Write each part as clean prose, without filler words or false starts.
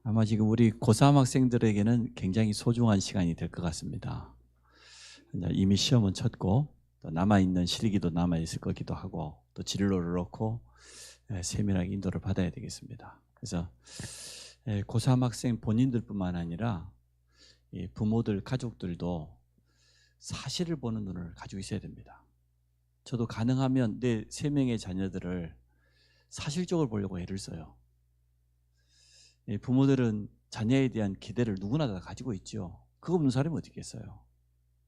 아마 지금 우리 고3 학생들에게는 굉장히 소중한 시간이 될 것 같습니다. 이미 시험은 쳤고 또 남아있는 실기도 남아있을 거기도 하고 또 진로를 놓고 세밀하게 인도를 받아야 되겠습니다. 그래서 고3 학생 본인들뿐만 아니라 부모들, 가족들도 사실을 보는 눈을 가지고 있어야 됩니다. 저도 가능하면 내 3명의 자녀들을 사실적으로 보려고 애를 써요. 부모들은 자녀에 대한 기대를 누구나 다 가지고 있죠. 그거 없는 사람이 어디 있겠어요.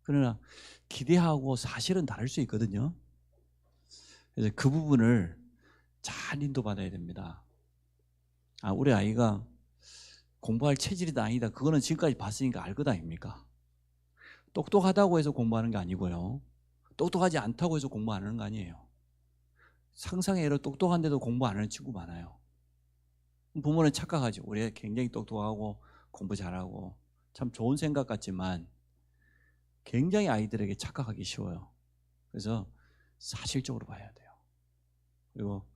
그러나 기대하고 사실은 다를 수 있거든요. 그래서 그 부분을 잘 인도받아야 됩니다. 우리 아이가 공부할 체질이다 아니다 그거는 지금까지 봤으니까 알 것 아닙니까? 똑똑하다고 해서 공부하는 게 아니고요. 똑똑하지 않다고 해서 공부 안 하는 거 아니에요. 상상의 애로 똑똑한데도 공부 안 하는 친구 많아요. 부모는 착각하죠. 우리가 굉장히 똑똑하고 공부 잘하고 참 좋은 생각 같지만 굉장히 아이들에게 착각하기 쉬워요. 그래서 사실적으로 봐야 돼요. 그리고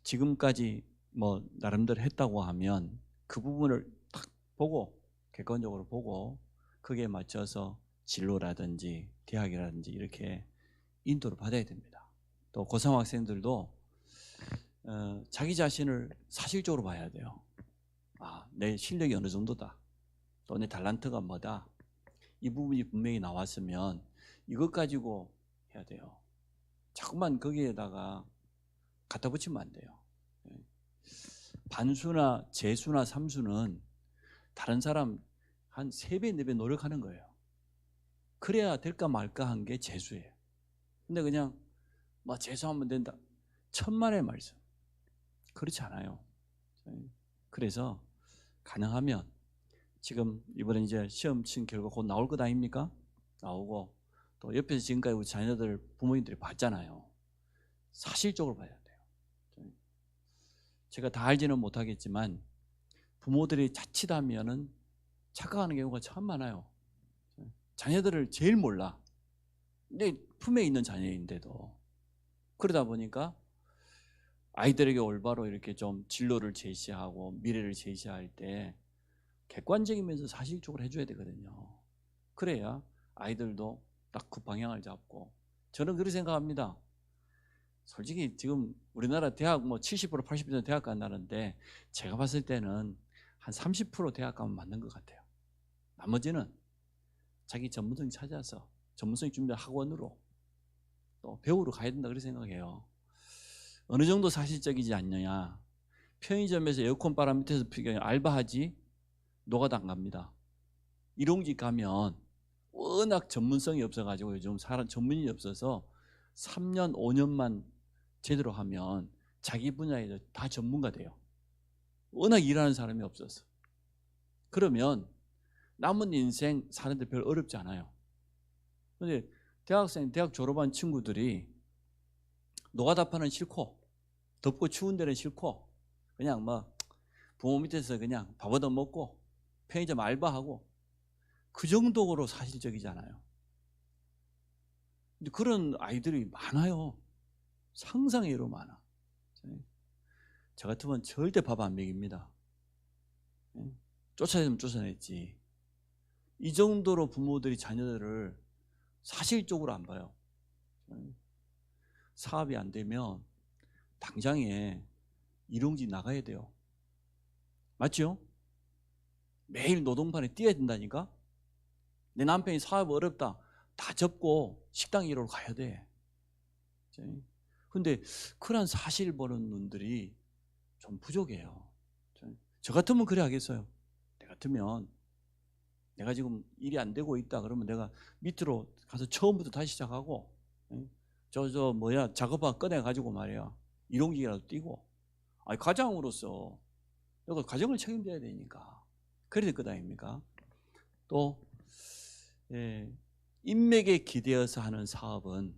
지금까지 뭐 나름대로 했다고 하면 그 부분을 딱 보고 객관적으로 보고 그게 맞춰서 진로라든지 대학이라든지 이렇게 인도를 받아야 됩니다. 또 고3 학생들도 자기 자신을 사실적으로 봐야 돼요. 내 실력이 어느 정도다. 또 내 탤런트가 뭐다. 이 부분이 분명히 나왔으면 이것 가지고 해야 돼요. 자꾸만 거기에다가 갖다 붙이면 안 돼요. 반수나 재수나 삼수는 다른 사람 한 3배, 4배 노력하는 거예요. 그래야 될까 말까 한 게 재수예요. 근데 그냥 재수하면 된다. 천만의 말씀. 그렇지 않아요. 그래서 가능하면 지금 이번에 이제 시험 친 결과 곧 나올 것 아닙니까? 나오고 또 옆에서 지금까지 우리 자녀들 부모님들이 봤잖아요. 사실적으로 봐야 돼요. 제가 다 알지는 못하겠지만 부모들이 자칫하면은 착각하는 경우가 참 많아요. 자녀들을 제일 몰라. 근데 품에 있는 자녀인데도 그러다 보니까 아이들에게 올바로 이렇게 좀 진로를 제시하고 미래를 제시할 때 객관적이면서 사실적으로 해줘야 되거든요. 그래야 아이들도 딱 그 방향을 잡고 저는 그렇게 생각합니다. 솔직히 지금 우리나라 대학 70% 80% 대학 간다는데 제가 봤을 때는 한 30% 대학 가면 맞는 것 같아요. 나머지는 자기 전문성 찾아서 전문성 준비한 학원으로 또 배우러 가야 된다 그렇게 생각해요. 어느 정도 사실적이지 않느냐. 편의점에서 에어컨 바람 밑에서 알바하지 노가다 안 갑니다. 일용직 가면 워낙 전문성이 없어가지고 요즘 사람 전문인이 없어서 3년 5년만 제대로 하면 자기 분야에 다 전문가 돼요. 워낙 일하는 사람이 없어서. 그러면 남은 인생 사는데 별 어렵지 않아요. 근데 대학 졸업한 친구들이 노가다파는 싫고 덥고 추운 데는 싫고 그냥 부모 밑에서 그냥 밥 얻어 먹고 편의점 알바하고 그 정도로 사실적이잖아요. 근데 그런 아이들이 많아요. 상상외로 많아. 저 같으면 절대 밥 안 먹입니다. 쫓아내면 쫓아냈지. 이 정도로 부모들이 자녀들을 사실적으로 안 봐요. 사업이 안 되면 당장에 일용직 나가야 돼요. 맞죠? 매일 노동판에 뛰어야 된다니까? 내 남편이 사업 어렵다. 다 접고 식당 일하러 가야 돼. 근데 그런 사실 보는 눈들이 좀 부족해요. 저 같으면 그래 하겠어요. 내 같으면 내가 지금 일이 안 되고 있다 그러면 내가 밑으로 가서 처음부터 다시 시작하고 작업화 꺼내가지고 말이야 일용직이라도 뛰고 가장으로서 내가 가정을 책임져야 되니까 그래야 될 것 아닙니까? 또 인맥에 기대어서 하는 사업은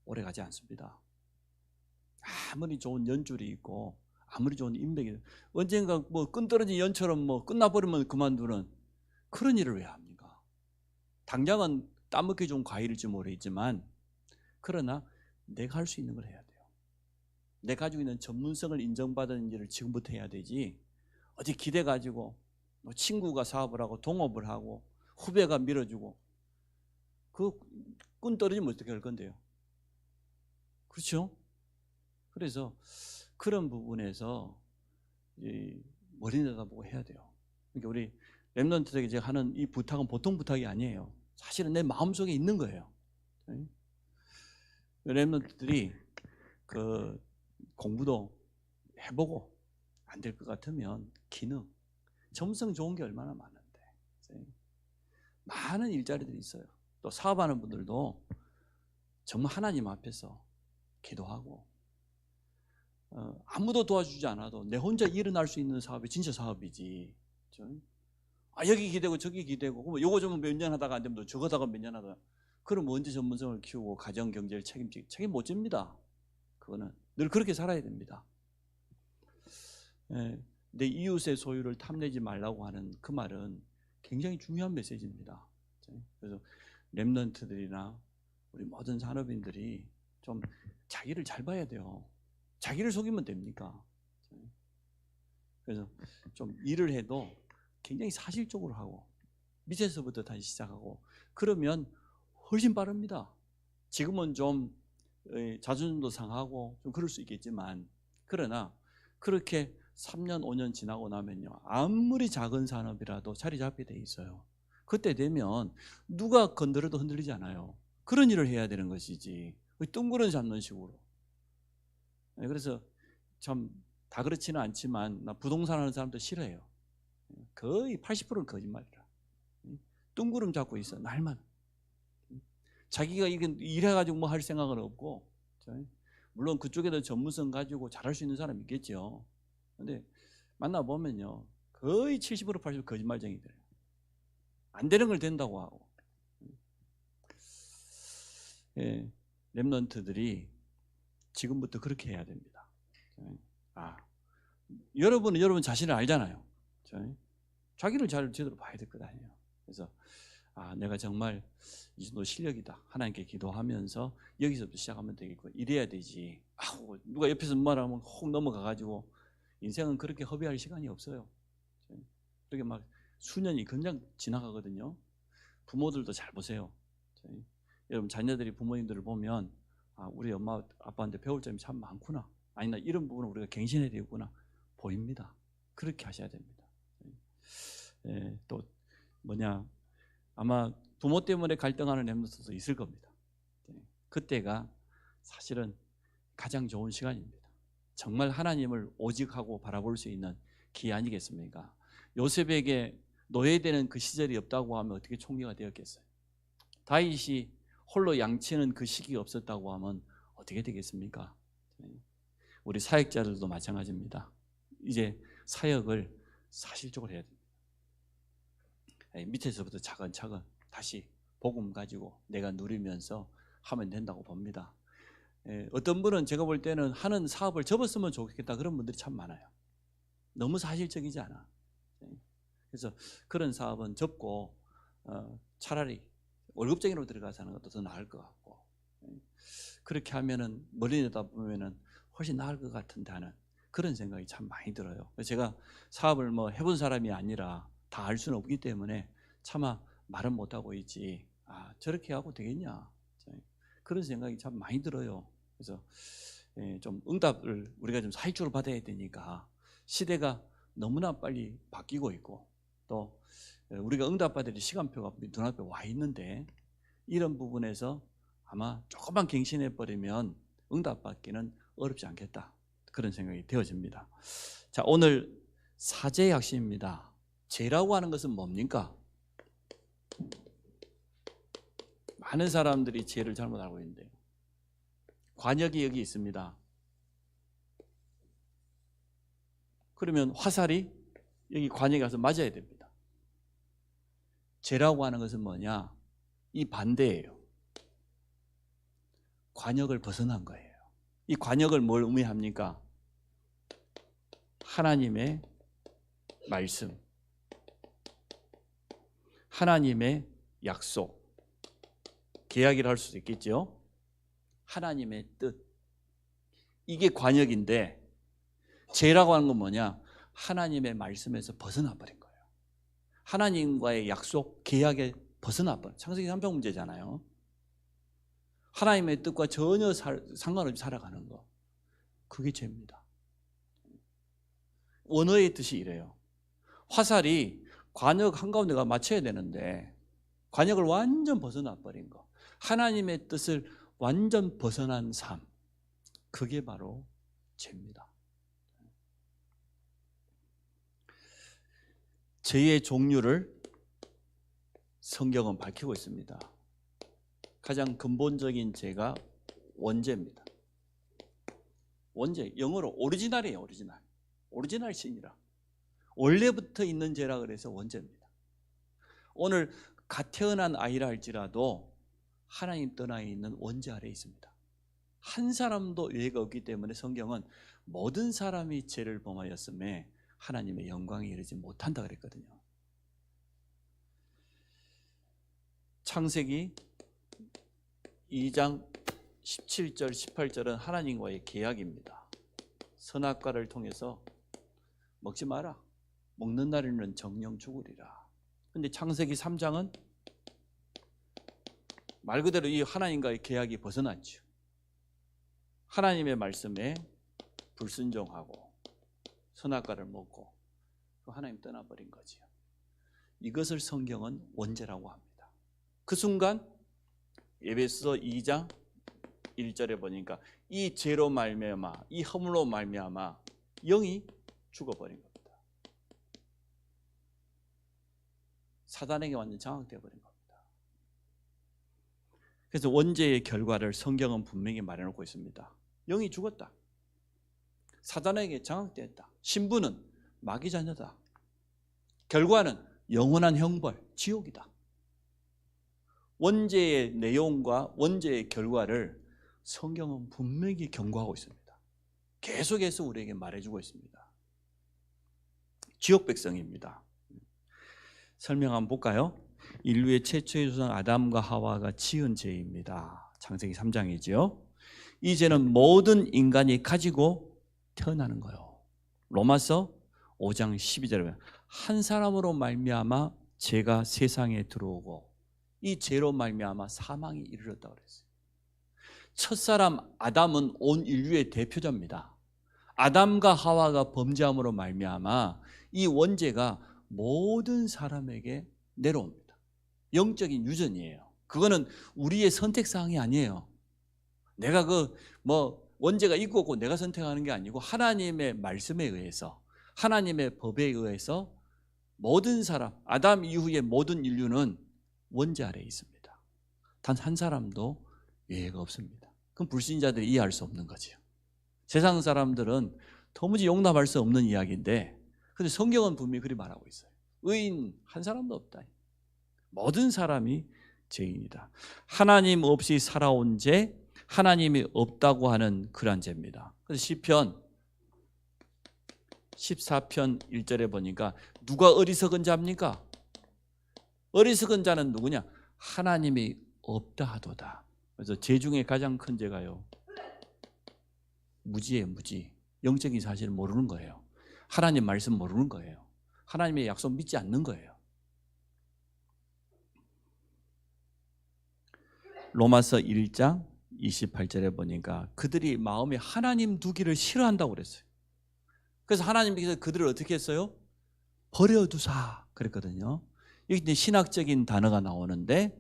오래가지 않습니다. 아무리 좋은 연줄이 있고 아무리 좋은 인맥이 언젠가 끈 떨어진 연처럼 끝나버리면 그만두는 그런 일을 왜 합니까? 당장은 따먹기 좋은 과일일지 모르겠지만 그러나 내가 할 수 있는 걸 해야 돼요. 내가 가지고 있는 전문성을 인정받은 일을 지금부터 해야 되지 어디 기대 가지고 뭐 친구가 사업을 하고 동업을 하고 후배가 밀어주고 그 꾼 떨어지면 어떻게 할 건데요? 그렇죠? 그래서 그런 부분에서 머리 내다보고 해야 돼요. 그러니까 우리 렘넌트들에게 제가 하는 이 부탁은 보통 부탁이 아니에요. 사실은 내 마음속에 있는 거예요. 렘넌트들이 그 공부도 해보고 안 될 것 같으면 기능, 점성 좋은 게 얼마나 많은데 많은 일자리들이 있어요. 또 사업하는 분들도 정말 하나님 앞에서 기도하고 아무도 도와주지 않아도 내 혼자 일어날 수 있는 사업이 진짜 사업이지. 여기 기대고 저기 기대고 요거 좀 몇 년 하다가 안 되면 또 저거다가 몇 년 하다가 그럼 언제 전문성을 키우고 가정 경제를 책임 못 집니다. 그거는 늘 그렇게 살아야 됩니다. 내 이웃의 소유를 탐내지 말라고 하는 그 말은 굉장히 중요한 메시지입니다. 그래서 렘넌트들이나 우리 모든 산업인들이 좀 자기를 잘 봐야 돼요. 자기를 속이면 됩니까? 그래서 좀 일을 해도 굉장히 사실적으로 하고 밑에서부터 다시 시작하고 그러면 훨씬 빠릅니다. 지금은 좀 자존심도 상하고 좀 그럴 수 있겠지만 그러나 그렇게 3년 5년 지나고 나면요 아무리 작은 산업이라도 자리 잡게 돼 있어요. 그때 되면 누가 건드려도 흔들리지 않아요. 그런 일을 해야 되는 것이지 뚱그런 잡는 식으로. 그래서 참 다 그렇지는 않지만 나 부동산 하는 사람도 싫어해요. 거의 80%는 거짓말이라. 뚱구름 잡고 있어 날만. 자기가 이게 일해가지고 뭐 할 생각은 없고 물론 그쪽에도 전문성 가지고 잘할 수 있는 사람이 있겠죠. 근데 만나보면요 거의 70% 80% 거짓말쟁이들이에요. 안 되는 걸 된다고 하고. 렘넌트들이 지금부터 그렇게 해야 됩니다. 여러분은 여러분 자신을 알잖아요. 자기를 잘 제대로 봐야 될 것 아니에요. 그래서 내가 정말 이 정도 실력이다. 하나님께 기도하면서 여기서부터 시작하면 되겠고 이래야 되지. 누가 옆에서 말하면 혹 넘어가가지고 인생은 그렇게 허비할 시간이 없어요. 그렇게 막 수년이 그냥 지나가거든요. 부모들도 잘 보세요. 여러분 자녀들이 부모님들을 보면 우리 엄마 아빠한테 배울 점이 참 많구나. 아니나 이런 부분은 우리가 갱신해야 되겠구나. 보입니다. 그렇게 하셔야 됩니다. 또 아마 부모 때문에 갈등하는 렘넌트도 있을 겁니다. 그때가 사실은 가장 좋은 시간입니다. 정말 하나님을 오직하고 바라볼 수 있는 기회 아니겠습니까? 요셉에게 노예되는 그 시절이 없다고 하면 어떻게 총리가 되었겠어요? 다윗이 홀로 양치는 그 시기가 없었다고 하면 어떻게 되겠습니까? 우리 사역자들도 마찬가지입니다. 이제 사역을 사실적으로 해야 됩니다. 밑에서부터 차근차근 다시 복음 가지고 내가 누리면서 하면 된다고 봅니다. 어떤 분은 제가 볼 때는 하는 사업을 접었으면 좋겠다 그런 분들이 참 많아요. 너무 사실적이지 않아. 그래서 그런 사업은 접고 차라리 월급쟁이로 들어가서 하는 것도 더 나을 것 같고 그렇게 하면은 멀리 내다보면은 훨씬 나을 것 같은데 하는 그런 생각이 참 많이 들어요. 제가 사업을 뭐 해본 사람이 아니라 다 알 수는 없기 때문에 차마 말은 못하고 있지 저렇게 하고 되겠냐 그런 생각이 참 많이 들어요. 그래서 좀 응답을 우리가 좀 사실적으로 받아야 되니까 시대가 너무나 빨리 바뀌고 있고 또 우리가 응답받을 시간표가 눈앞에 와 있는데 이런 부분에서 아마 조금만 갱신해버리면 응답받기는 어렵지 않겠다 그런 생각이 되어집니다. 자, 오늘 사죄의 핵심입니다. 죄라고 하는 것은 뭡니까? 많은 사람들이 죄를 잘못 알고 있는데 관역이 여기 있습니다. 그러면 화살이 여기 관역에 가서 맞아야 됩니다. 죄라고 하는 것은 뭐냐? 이 반대예요. 관역을 벗어난 거예요. 이 관역을 뭘 의미합니까? 하나님의 말씀, 하나님의 약속, 계약이라 할 수도 있겠죠. 하나님의 뜻, 이게 관역인데 죄라고 하는 건 뭐냐? 하나님의 말씀에서 벗어나 버린 거예요. 하나님과의 약속, 계약에 벗어나 버린 창세기 3장 문제잖아요. 하나님의 뜻과 전혀 상관없이 살아가는 거. 그게 죄입니다. 원어의 뜻이 이래요. 화살이 관역 한가운데가 맞춰야 되는데 관역을 완전 벗어나 버린 거. 하나님의 뜻을 완전 벗어난 삶. 그게 바로 죄입니다. 죄의 종류를 성경은 밝히고 있습니다. 가장 근본적인 죄가 원죄입니다. 원죄, 영어로 오리지널이에요. 오리지널. 오리지널 신이라. 원래부터 있는 죄라 그래서 원죄입니다. 오늘 갓 태어난 아이라 할지라도 하나님 떠나 있는 원죄 아래에 있습니다. 한 사람도 예외가 없기 때문에 성경은 모든 사람이 죄를 범하였음에 하나님의 영광에 이르지 못한다 그랬거든요. 창세기 2장 17절 18절은 하나님과의 계약입니다. 선악과를 통해서 먹지 마라. 먹는 날에는 정령 죽으리라. 그런데 창세기 3장은 말 그대로 이 하나님과의 계약이 벗어났죠. 하나님의 말씀에 불순종하고 선악과를 먹고 하나님 떠나버린 거지요. 이것을 성경은 원죄라고 합니다. 그 순간 에베소서 2장 1절에 보니까 이 죄로 말미암아 이 허물로 말미암아 영이 죽어버린 겁니다. 사단에게 완전 장악되어 버린 겁니다. 그래서 원죄의 결과를 성경은 분명히 말해놓고 있습니다. 영이 죽었다. 사단에게 장악되었다. 신부는 마귀 자녀다. 결과는 영원한 형벌, 지옥이다. 원죄의 내용과 원죄의 결과를 성경은 분명히 경고하고 있습니다. 계속해서 우리에게 말해주고 있습니다. 지옥 백성입니다. 설명 한번 볼까요? 인류의 최초의 조상 아담과 하와가 지은 죄입니다. 창세기 3장이지요. 이 죄는 모든 인간이 가지고 태어나는 거예요. 로마서 5장 12절에 보면 한 사람으로 말미암아 죄가 세상에 들어오고 이 죄로 말미암아 사망이 이르렀다고 그랬어요. 첫사람 아담은 온 인류의 대표자입니다. 아담과 하와가 범죄함으로 말미암아 이 원죄가 모든 사람에게 내려옵니다. 영적인 유전이에요. 그거는 우리의 선택사항이 아니에요. 내가 원죄가 있고 없고 내가 선택하는 게 아니고 하나님의 말씀에 의해서 하나님의 법에 의해서 모든 사람, 아담 이후의 모든 인류는 원죄 아래에 있습니다. 단 한 사람도 예외가 없습니다. 그럼 불신자들이 이해할 수 없는 거죠. 세상 사람들은 도무지 용납할 수 없는 이야기인데 근데 성경은 분명히 그리 말하고 있어요. 의인 한 사람도 없다. 모든 사람이 죄인이다. 하나님 없이 살아온 죄, 하나님이 없다고 하는 그런 죄입니다. 그래서 시편 14편 1절에 보니까 누가 어리석은 자입니까? 어리석은 자는 누구냐? 하나님이 없다 하도다. 그래서 죄 중에 가장 큰 죄가요, 무지예요. 무지. 영적인 사실을 모르는 거예요. 하나님 말씀 모르는 거예요. 하나님의 약속 믿지 않는 거예요. 로마서 1장 28절에 보니까 그들이 마음에 하나님 두기를 싫어한다고 그랬어요. 그래서 하나님께서 그들을 어떻게 했어요? 버려두사 그랬거든요. 여기 신학적인 단어가 나오는데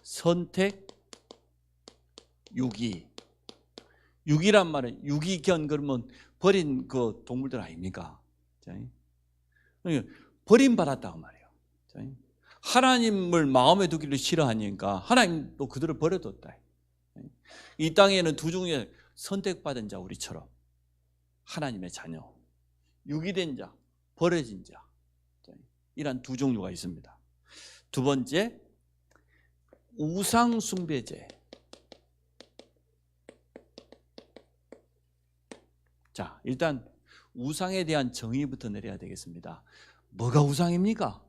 선택, 유기. 유기란 말은 유기견 그러면 버린 그 동물들 아닙니까? 버림받았다고 말이에요. 하나님을 마음에 두기를 싫어하니까 하나님도 그들을 버려뒀다. 이 땅에는 두 종류의 선택받은 자, 우리처럼 하나님의 자녀, 유기된 자, 버려진 자, 이런 두 종류가 있습니다. 두 번째, 우상 숭배죄. 자, 일단 우상에 대한 정의부터 내려야 되겠습니다. 뭐가 우상입니까?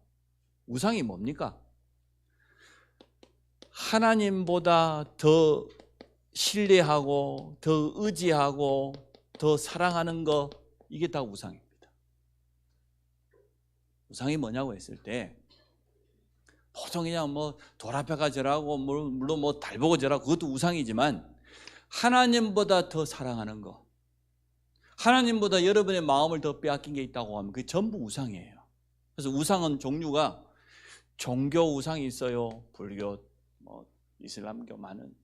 우상이 뭡니까? 하나님보다 더 신뢰하고 더 의지하고 더 사랑하는 거, 이게 다 우상입니다. 우상이 뭐냐고 했을 때 보통 그냥 뭐 돌 앞에가 절하고 물론 뭐 달 보고 절하고 그것도 우상이지만 하나님보다 더 사랑하는 거, 하나님보다 여러분의 마음을 더 빼앗긴 게 있다고 하면 그게 전부 우상이에요. 그래서 우상은 종류가 종교 우상이 있어요. 불교, 뭐 이슬람교 많은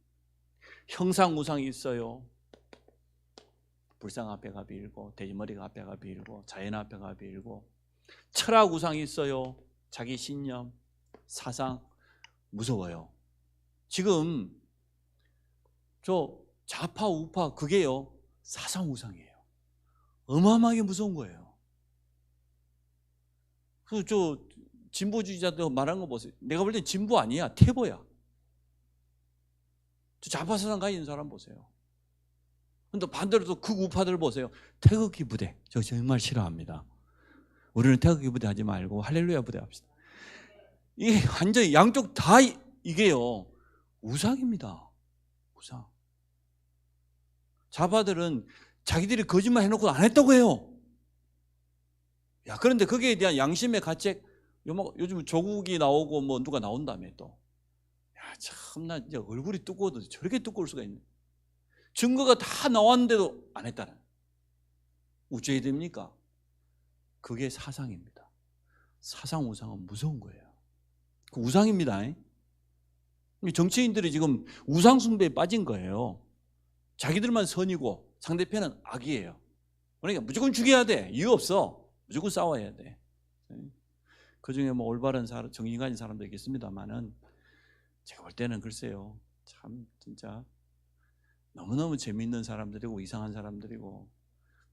형상 우상이 있어요. 불상 앞에가 빌고 돼지머리가 앞에가 빌고 자연 앞에가 빌고 철학 우상이 있어요. 자기 신념, 사상. 무서워요. 지금 저 좌파 우파 그게요 사상 우상이에요. 어마어마하게 무서운 거예요. 그 저 진보주의자들 말하는 거 보세요. 내가 볼 땐 진보 아니야, 퇴보야. 저 좌파 사상 가진 사람 보세요. 근데 반대로 또 극우파들 보세요. 태극기 부대, 저 정말 싫어합니다. 우리는 태극기 부대 하지 말고 할렐루야 부대 합시다. 이게 완전히 양쪽 다 이게요 우상입니다. 우상. 좌파들은 자기들이 거짓말 해놓고 안 했다고 해요. 야, 그런데 거기에 대한 양심의 가책, 요즘 조국이 나오고 뭐 누가 나온다며 또. 야, 참나 이제 얼굴이 두꺼워도 저렇게 두꺼울 수가 있네. 증거가 다 나왔는데도 안 했다는. 어째야 됩니까? 그게 사상입니다. 사상 우상은 무서운 거예요. 그 우상입니다. 정치인들이 지금 우상 숭배에 빠진 거예요. 자기들만 선이고 상대편은 악이에요. 그러니까 무조건 죽여야 돼. 이유 없어. 무조건 싸워야 돼. 그 중에 뭐 올바른 사람, 정신 가진 사람도 있겠습니다만은 제가 볼 때는 글쎄요, 참 진짜 너무너무 재미있는 사람들이고 이상한 사람들이고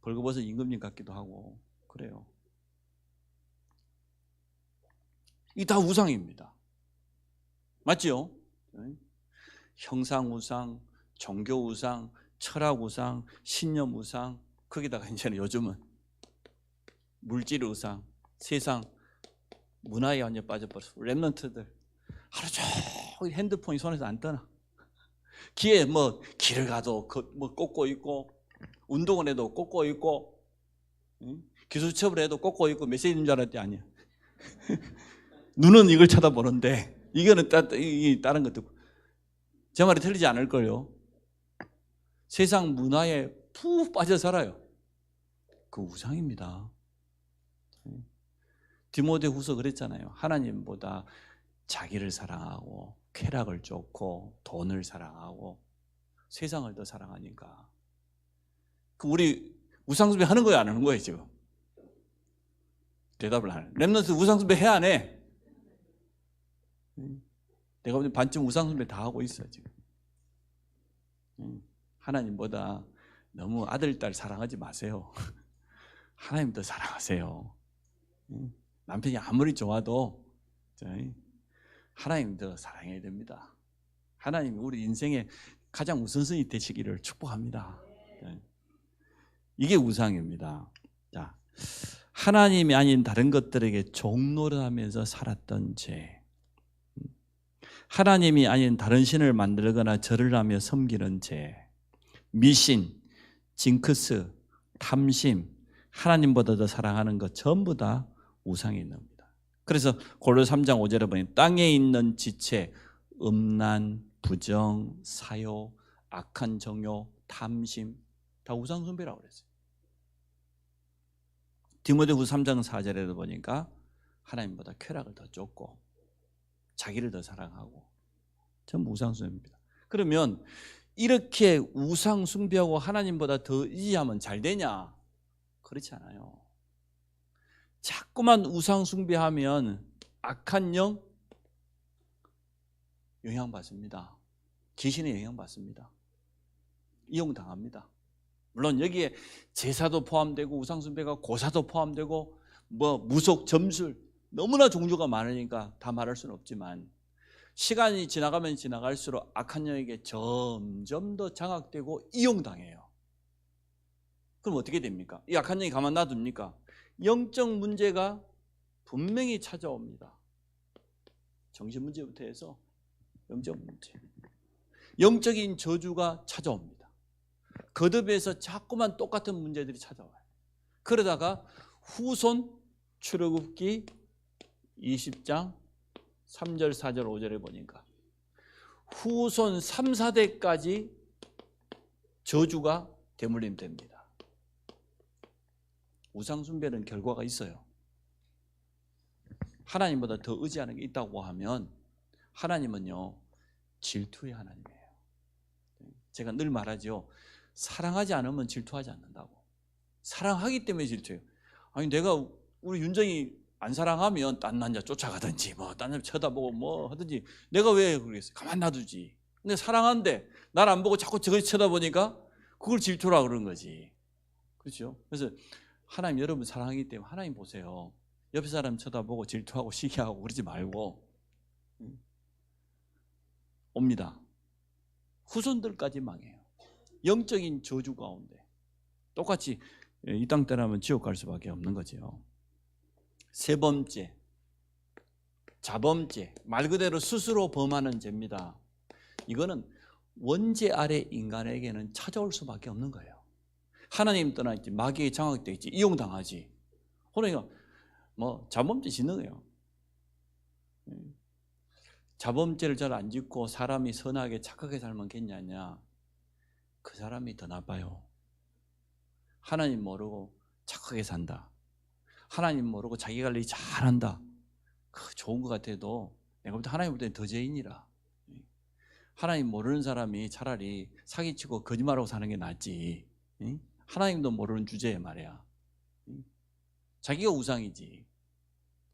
벌거벗은 임금님 같기도 하고 그래요. 이 다 우상입니다. 맞죠? 형상 우상, 종교 우상, 철학 우상, 신념 우상, 거기다가 이제는 요즘은 물질 우상, 세상 문화에 완전 빠져버렸어. 랩런트들 하루 종일 핸드폰이 손에서 안 떠나. 길에 뭐 길을 가도 뭐 꽂고 있고, 운동을 해도 꽂고 있고, 기술첩을 해도 꽂고 있고, 메시지인 줄 알았더니 아니야. 눈은 이걸 쳐다보는데 이거는 다른 것도. 제 말이 틀리지 않을 걸요. 세상 문화에 푹 빠져 살아요. 그 우상입니다. 디모데후서 그랬잖아요. 하나님보다 자기를 사랑하고 쾌락을 쫓고 돈을 사랑하고 세상을 더 사랑하니까. 그 우리 우상숭배 하는 거예요, 안 하는 거예요 지금? 대답을 안 해. 렘넌트 우상숭배 해, 안 해? 내가 보기엔 반쯤 우상숭배 다 하고 있어요 지금. 하나님보다 너무 아들, 딸 사랑하지 마세요. 하나님 더 사랑하세요. 남편이 아무리 좋아도 하나님 더 사랑해야 됩니다. 하나님이 우리 인생의 가장 우선순위 되시기를 축복합니다. 이게 우상입니다. 자, 하나님이 아닌 다른 것들에게 종노릇하면서 살았던 죄, 하나님이 아닌 다른 신을 만들거나 절을 하며 섬기는 죄, 미신, 징크스, 탐심, 하나님보다 더 사랑하는 것 전부 다 우상에 있는 겁니다. 그래서 골로새 3장 5절에 보니 땅에 있는 지체, 음란, 부정, 사요, 악한 정욕, 탐심 다 우상 숭배라고 그랬어요. 디모데후서 3장 4절에도 보니까 하나님보다 쾌락을 더 쫓고 자기를 더 사랑하고 전부 우상 숭배입니다. 그러면 이렇게 우상 숭배하고 하나님보다 더 의지하면 잘 되냐? 그렇지 않아요. 자꾸만 우상 숭배하면 악한 영 영향받습니다. 귀신의 영향받습니다. 이용당합니다. 물론 여기에 제사도 포함되고 우상 숭배가 고사도 포함되고 뭐 무속, 점술 너무나 종류가 많으니까 다 말할 수는 없지만 시간이 지나가면 지나갈수록 악한 영에게 점점 더 장악되고 이용당해요. 그럼 어떻게 됩니까? 이 악한 영이 가만 놔둡니까? 영적 문제가 분명히 찾아옵니다. 정신 문제부터 해서 영적 문제, 영적인 저주가 찾아옵니다. 거듭에서 자꾸만 똑같은 문제들이 찾아와요. 그러다가 후손 출애굽기 20장 3절 4절 5절에 보니까 후손 3, 4대까지 저주가 대물림 됩니다. 우상숭배는 결과가 있어요. 하나님보다 더 의지하는 게 있다고 하면 하나님은요 질투의 하나님이에요. 제가 늘 말하죠. 사랑하지 않으면 질투하지 않는다고. 사랑하기 때문에 질투해요. 아니 내가 우리 윤정이 안 사랑하면 딴 남자 쫓아가든지 뭐 딴 남자 쳐다보고 뭐 하든지 내가 왜 그러겠어요? 가만 놔두지. 근데 사랑한데 날 안 보고 자꾸 저걸 쳐다보니까 그걸 질투라 그러는 거지. 그렇죠? 그래서 하나님 여러분 사랑하기 때문에 하나님 보세요. 옆에 사람 쳐다보고 질투하고 시기하고 그러지 말고 옵니다. 후손들까지 망해요. 영적인 저주 가운데 똑같이 이 땅 떠나면 지옥 갈 수밖에 없는 거죠. 세 번째, 자범죄. 말 그대로 스스로 범하는 죄입니다. 이거는 원죄 아래 인간에게는 찾아올 수밖에 없는 거예요. 하나님 떠나있지, 마귀에 장악되어 있지, 이용당하지. 그러니까 뭐 자범죄 짓는 거예요. 자범죄를 잘 안 짓고 사람이 선하게 착하게 살면 괜찮냐? 그 사람이 더 나빠요. 하나님 모르고 착하게 산다. 하나님 모르고 자기 관리 잘한다. 그 좋은 것 같아도 내가 볼 때 하나님 볼 때는 더 죄인이라. 하나님 모르는 사람이 차라리 사기치고 거짓말하고 사는 게 낫지. 하나님도 모르는 주제에 말이야. 자기가 우상이지.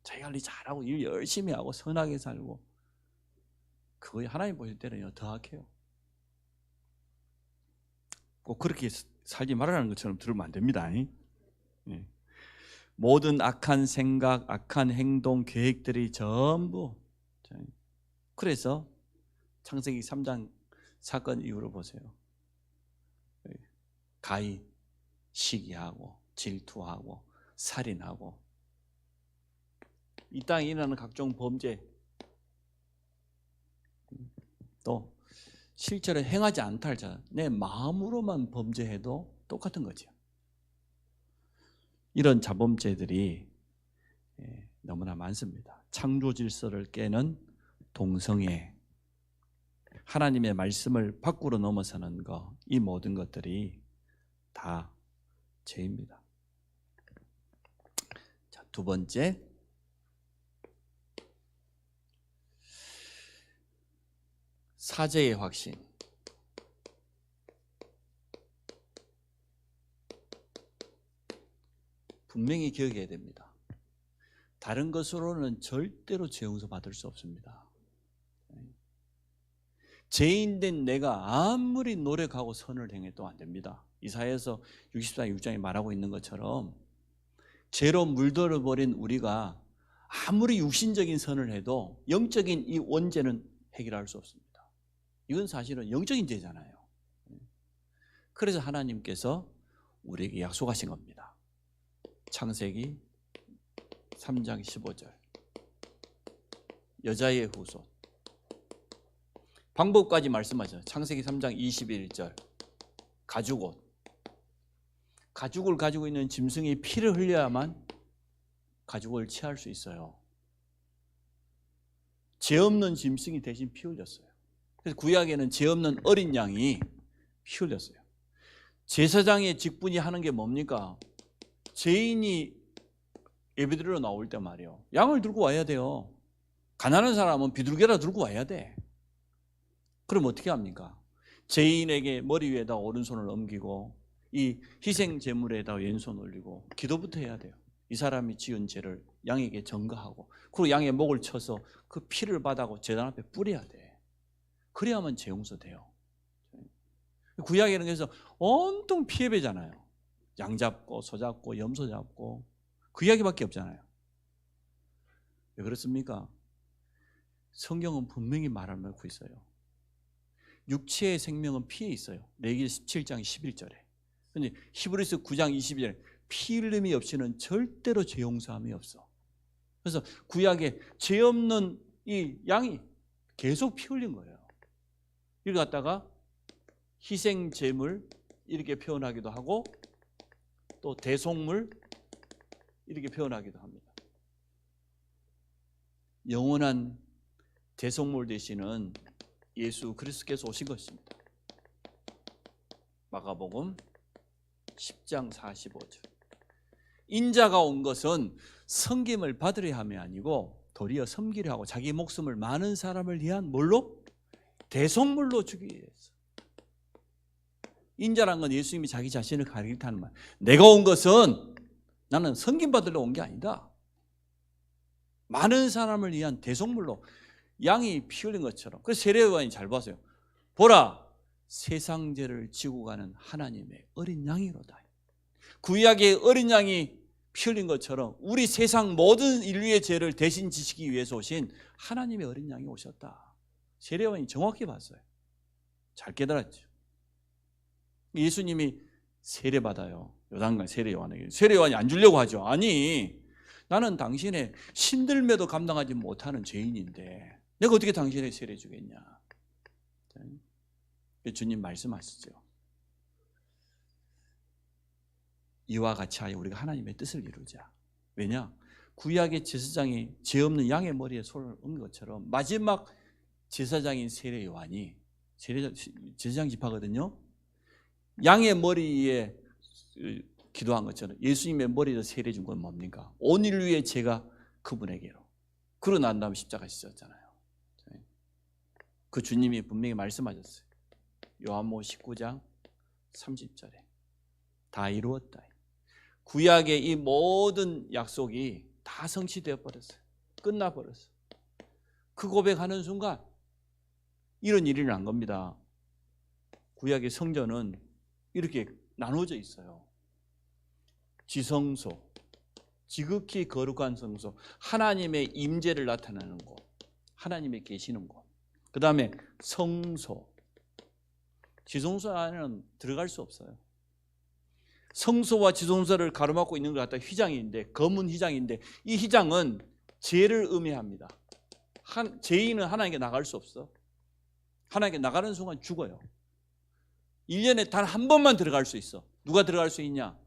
자기 관리 잘하고 일 열심히 하고 선하게 살고 그거 하나님 보실 때는 더 악해요. 꼭 그렇게 살지 말라는 것처럼 들으면 안 됩니다. 모든 악한 생각, 악한 행동, 계획들이 전부. 그래서 창세기 3장 사건 이후로 보세요. 가인, 시기하고 질투하고 살인하고 이 땅에 일어나는 각종 범죄 또 실제로 행하지 않다 할잖아요. 내 마음으로만 범죄해도 똑같은 거죠. 이런 자범죄들이 너무나 많습니다. 창조 질서를 깨는 동성애, 하나님의 말씀을 밖으로 넘어서는 것, 이 모든 것들이 다 죄입니다. 자, 두 번째, 사죄의 확신. 분명히 기억해야 됩니다. 다른 것으로는 절대로 죄 용서 받을 수 없습니다. 죄인된 내가 아무리 노력하고 선을 행해도 안 됩니다. 이사야서 64장 6장에 말하고 있는 것처럼 죄로 물들어버린 우리가 아무리 육신적인 선을 해도 영적인 이 원죄는 해결할 수 없습니다. 이건 사실은 영적인 죄잖아요. 그래서 하나님께서 우리에게 약속하신 겁니다. 창세기 3장 15절 여자의 후손 방법까지 말씀하셔요. 창세기 3장 21절 가죽옷 가죽을 가지고 있는 짐승이 피를 흘려야만 가죽을 취할 수 있어요. 죄 없는 짐승이 대신 피 흘렸어요. 그래서 구약에는 죄 없는 어린 양이 피 흘렸어요. 제사장의 직분이 하는 게 뭡니까? 죄인이 예배드리러 나올 때 말이에요. 양을 들고 와야 돼요. 가난한 사람은 비둘기라 들고 와야 돼. 그럼 어떻게 합니까? 죄인에게 머리 위에다 오른손을 옮기고 이 희생 제물에다 왼손 올리고 기도부터 해야 돼요. 이 사람이 지은 죄를 양에게 전가하고 그리고 양의 목을 쳐서 그 피를 받아고 제단 앞에 뿌려야 돼. 그래야만 죄 용서돼요. 구약에는 그래서 온통 피해배잖아요. 양 잡고 소 잡고 염소 잡고 그 이야기밖에 없잖아요. 왜 그렇습니까? 성경은 분명히 말하고 있어요. 육체의 생명은 피에 있어요. 레위기 17장 11절에. 근데 히브리서 9장 22절에 피 흘림이 없이는 절대로 죄 용서함이 없어. 그래서 구약에 죄 없는 이 양이 계속 피 흘린 거예요. 이걸 갖다가 희생 제물 이렇게 표현하기도 하고 또 대속물 이렇게 표현하기도 합니다. 영원한 대속물 되시는 예수 그리스도께서 오신 것입니다. 마가복음 10장 45절. 인자가 온 것은 섬김을 받으려 함이 아니고 도리어 섬기려 하고 자기 목숨을 많은 사람을 위한 뭘로? 대속물로 주기 위해서. 인자란 건 예수님이 자기 자신을 가리키는 말. 내가 온 것은 나는 섬김 받으려 온 게 아니다. 많은 사람을 위한 대속물로 양이 피 흘린 것처럼. 그래서 세례요한이 잘 봤어요. 보라, 세상 죄를 지고 가는 하나님의 어린 양이로다. 구약의 어린 양이 피 흘린 것처럼 우리 세상 모든 인류의 죄를 대신 지시기 위해서 오신 하나님의 어린 양이 오셨다. 세례요한이 정확히 봤어요. 잘 깨달았죠. 예수님이 세례받아요. 요단강 세례요한에게. 세례요한이 안 주려고 하죠. 아니, 나는 당신의 신들매도 감당하지 못하는 죄인인데 내가 어떻게 당신의 세례 주겠냐. 주님 말씀하시죠. 이와 같이 하여 우리가 하나님의 뜻을 이루자. 왜냐? 구약의 제사장이 죄 없는 양의 머리에 손을 얹은 것처럼 마지막 제사장인 세례 요한이 제사장 지파거든요. 양의 머리에 기도한 것처럼 예수님의 머리에 세례 준 건 뭡니까? 온 인류의 죄가 그분에게로. 그러고 난 다음에 십자가 지셨잖아요. 그 주님이 분명히 말씀하셨어요. 요한복음 19장 30절에 다 이루었다. 구약의 이 모든 약속이 다 성취되어 버렸어요. 끝나버렸어요. 그 고백하는 순간 이런 일이 난 겁니다. 구약의 성전은 이렇게 나눠져 있어요. 지성소, 지극히 거룩한 성소, 하나님의 임재를 나타내는 곳, 하나님의 계시는 곳. 그 다음에 성소, 지성소 안에는 들어갈 수 없어요. 성소와 지성소를 가로막고 있는 것 같다 휘장인데, 검은 휘장인데 이 휘장은 죄를 의미합니다. 죄인은 하나님께 나갈 수 없어. 하나님께 나가는 순간 죽어요. 1년에 단 한 번만 들어갈 수 있어. 누가 들어갈 수 있냐?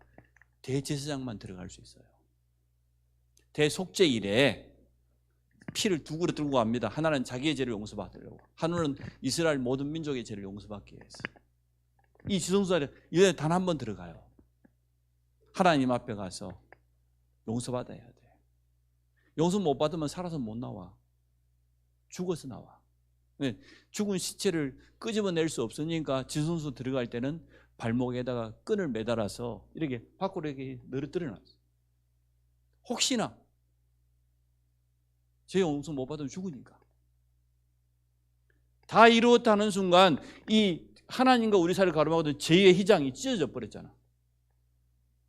대제사장만 들어갈 수 있어요. 대속죄일에 피를 두 그릇 들고 갑니다. 하나는 자기의 죄를 용서받으려고, 하나는 이스라엘 모든 민족의 죄를 용서받기 위해서. 이 지성소에 1년에 단 한 번 들어가요. 하나님 앞에 가서 용서받아야 돼. 용서 못 받으면 살아서 못 나와. 죽어서 나와. 죽은 시체를 끄집어낼 수 없으니까 지성소 들어갈 때는 발목에다가 끈을 매달아서 이렇게 밖으로 이렇게 늘어뜨려 놨어요. 혹시나 죄 용서 못 받으면 죽으니까. 다 이루었다는 순간 이 하나님과 우리 사이를 가로막는 죄의 휘장이 찢어져 버렸잖아.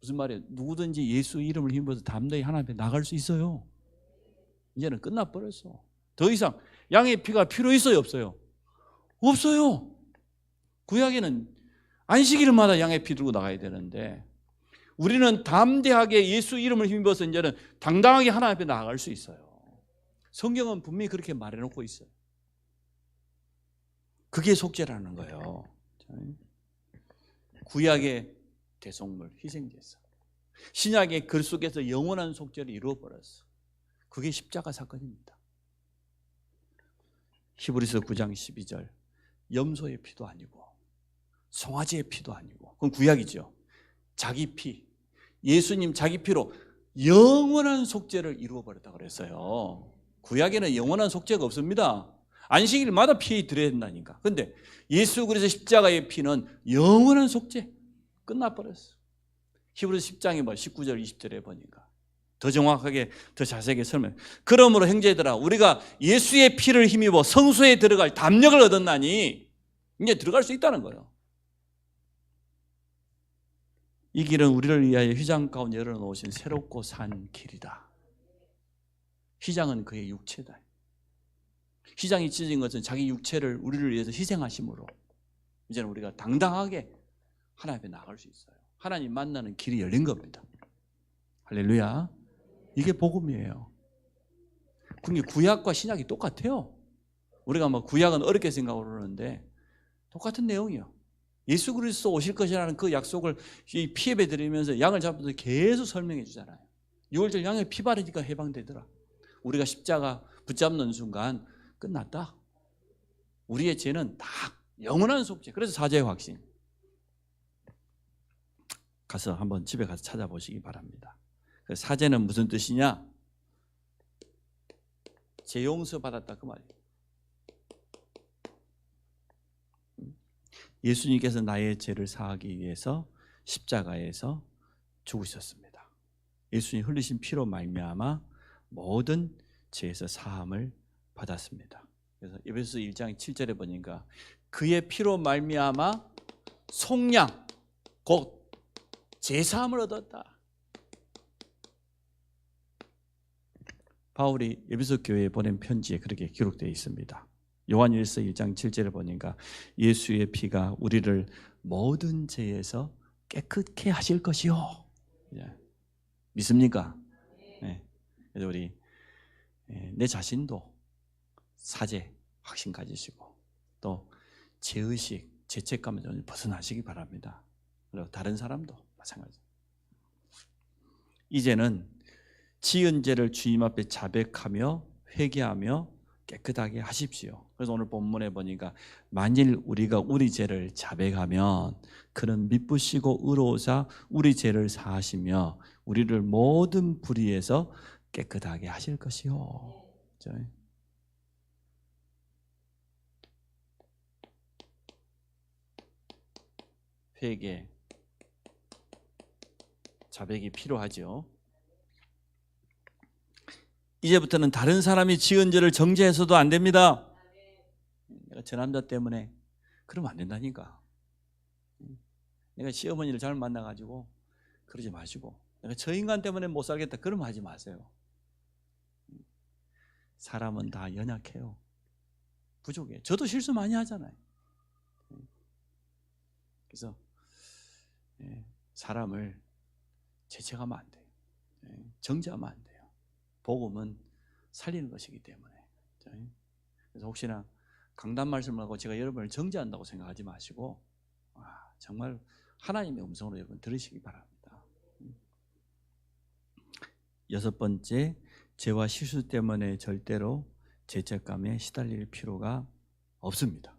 무슨 말이에요? 누구든지 예수 이름을 힘입어서 담대히 하나님 앞에 나갈 수 있어요. 이제는 끝나버렸어. 더 이상 양의 피가 필요 있어요, 없어요? 없어요. 구약에는 안식일마다 양의 피 들고 나가야 되는데 우리는 담대하게 예수 이름을 힘입어서 이제는 당당하게 하나님 앞에 나아갈 수 있어요. 성경은 분명히 그렇게 말해놓고 있어요. 그게 속죄라는 거예요. 구약의 대속물, 희생제사. 신약의 글 속에서 영원한 속죄를 이루어버렸어. 그게 십자가 사건입니다. 히브리서 9장 12절. 염소의 피도 아니고 송아지의 피도 아니고, 그건 구약이죠. 자기 피, 예수님 자기 피로 영원한 속죄를 이루어버렸다고 그랬어요. 구약에는 영원한 속죄가 없습니다. 안식일마다 피 드려야 된다니까. 근데 예수 그리스도 십자가의 피는 영원한 속죄. 끝나버렸어. 히브리서 10장에 19절 20절에 보니까 더 정확하게 더 자세하게 설명. 그러므로 형제들아, 우리가 예수의 피를 힘입어 성소에 들어갈 담력을 얻었나니 이제 들어갈 수 있다는 거예요. 이 길은 우리를 위하여 휘장 가운데 열어놓으신 새롭고 산 길이다. 휘장은 그의 육체다. 휘장이 찢어진 것은 자기 육체를 우리를 위해서 희생하심으로 이제는 우리가 당당하게 하나님 앞에 나갈 수 있어요. 하나님 만나는 길이 열린 겁니다. 할렐루야. 이게 복음이에요. 그게 구약과 신약이 똑같아요. 우리가 구약은 어렵게 생각하고 그러는데 똑같은 내용이에요. 예수 그리스도 오실 것이라는 그 약속을 피에 드리면서 양을 잡으면서 계속 설명해 주잖아요. 유월절 양의 피 바르니까 해방되더라. 우리가 십자가 붙잡는 순간 끝났다. 우리의 죄는 다 영원한 속죄. 그래서 사죄의 확신. 가서 한번 집에 가서 찾아보시기 바랍니다. 사죄는 무슨 뜻이냐? 죄 용서 받았다 그 말이에요. 예수님께서 나의 죄를 사하기 위해서 십자가에서 죽으셨습니다. 예수님 흘리신 피로 말미암아 모든 죄에서 사함을 받았습니다. 그래서 에베소서 1장 7절에 보니까 그의 피로 말미암아 속량 곧 죄사함을 얻었다. 바울이 에베소 교회에 보낸 편지에 그렇게 기록되어 있습니다. 요한일서 1장 7절에 보니까 예수의 피가 우리를 모든 죄에서 깨끗게 하실 것이요. 믿습니까? 네. 그래서 우리 내 자신도 사죄 확신 가지시고 또 죄의식, 죄책감을 벗어나시기 바랍니다. 그리고 다른 사람도 마찬가지. 이제는 지은 죄를 주님 앞에 자백하며 회개하며 깨끗하게 하십시오. 그래서 오늘 본문에 보니까 만일 우리가 우리 죄를 자백하면 그는 미쁘시고 의로우사 우리 죄를 사하시며 우리를 모든 불의에서 깨끗하게 하실 것이요. 회개, 자백이 필요하죠. 이제부터는 다른 사람이 지은 죄를 정죄해서도 안 됩니다. 내가 저 남자 때문에 그러면 안 된다니까. 내가 시어머니를 잘못 만나가지고 그러지 마시고 내가 저 인간 때문에 못 살겠다 그러면 하지 마세요. 사람은 다 연약해요. 부족해요. 저도 실수 많이 하잖아요. 그래서 사람을 죄책하면 안 돼요. 정죄하면 안 돼요. 복음은 살리는 것이기 때문에. 그래서 혹시나 강단 말씀을 하고 제가 여러분을 정죄한다고 생각하지 마시고 정말 하나님의 음성으로 여러분 들으시기 바랍니다. 여섯 번째, 죄와 실수 때문에 절대로 죄책감에 시달릴 필요가 없습니다.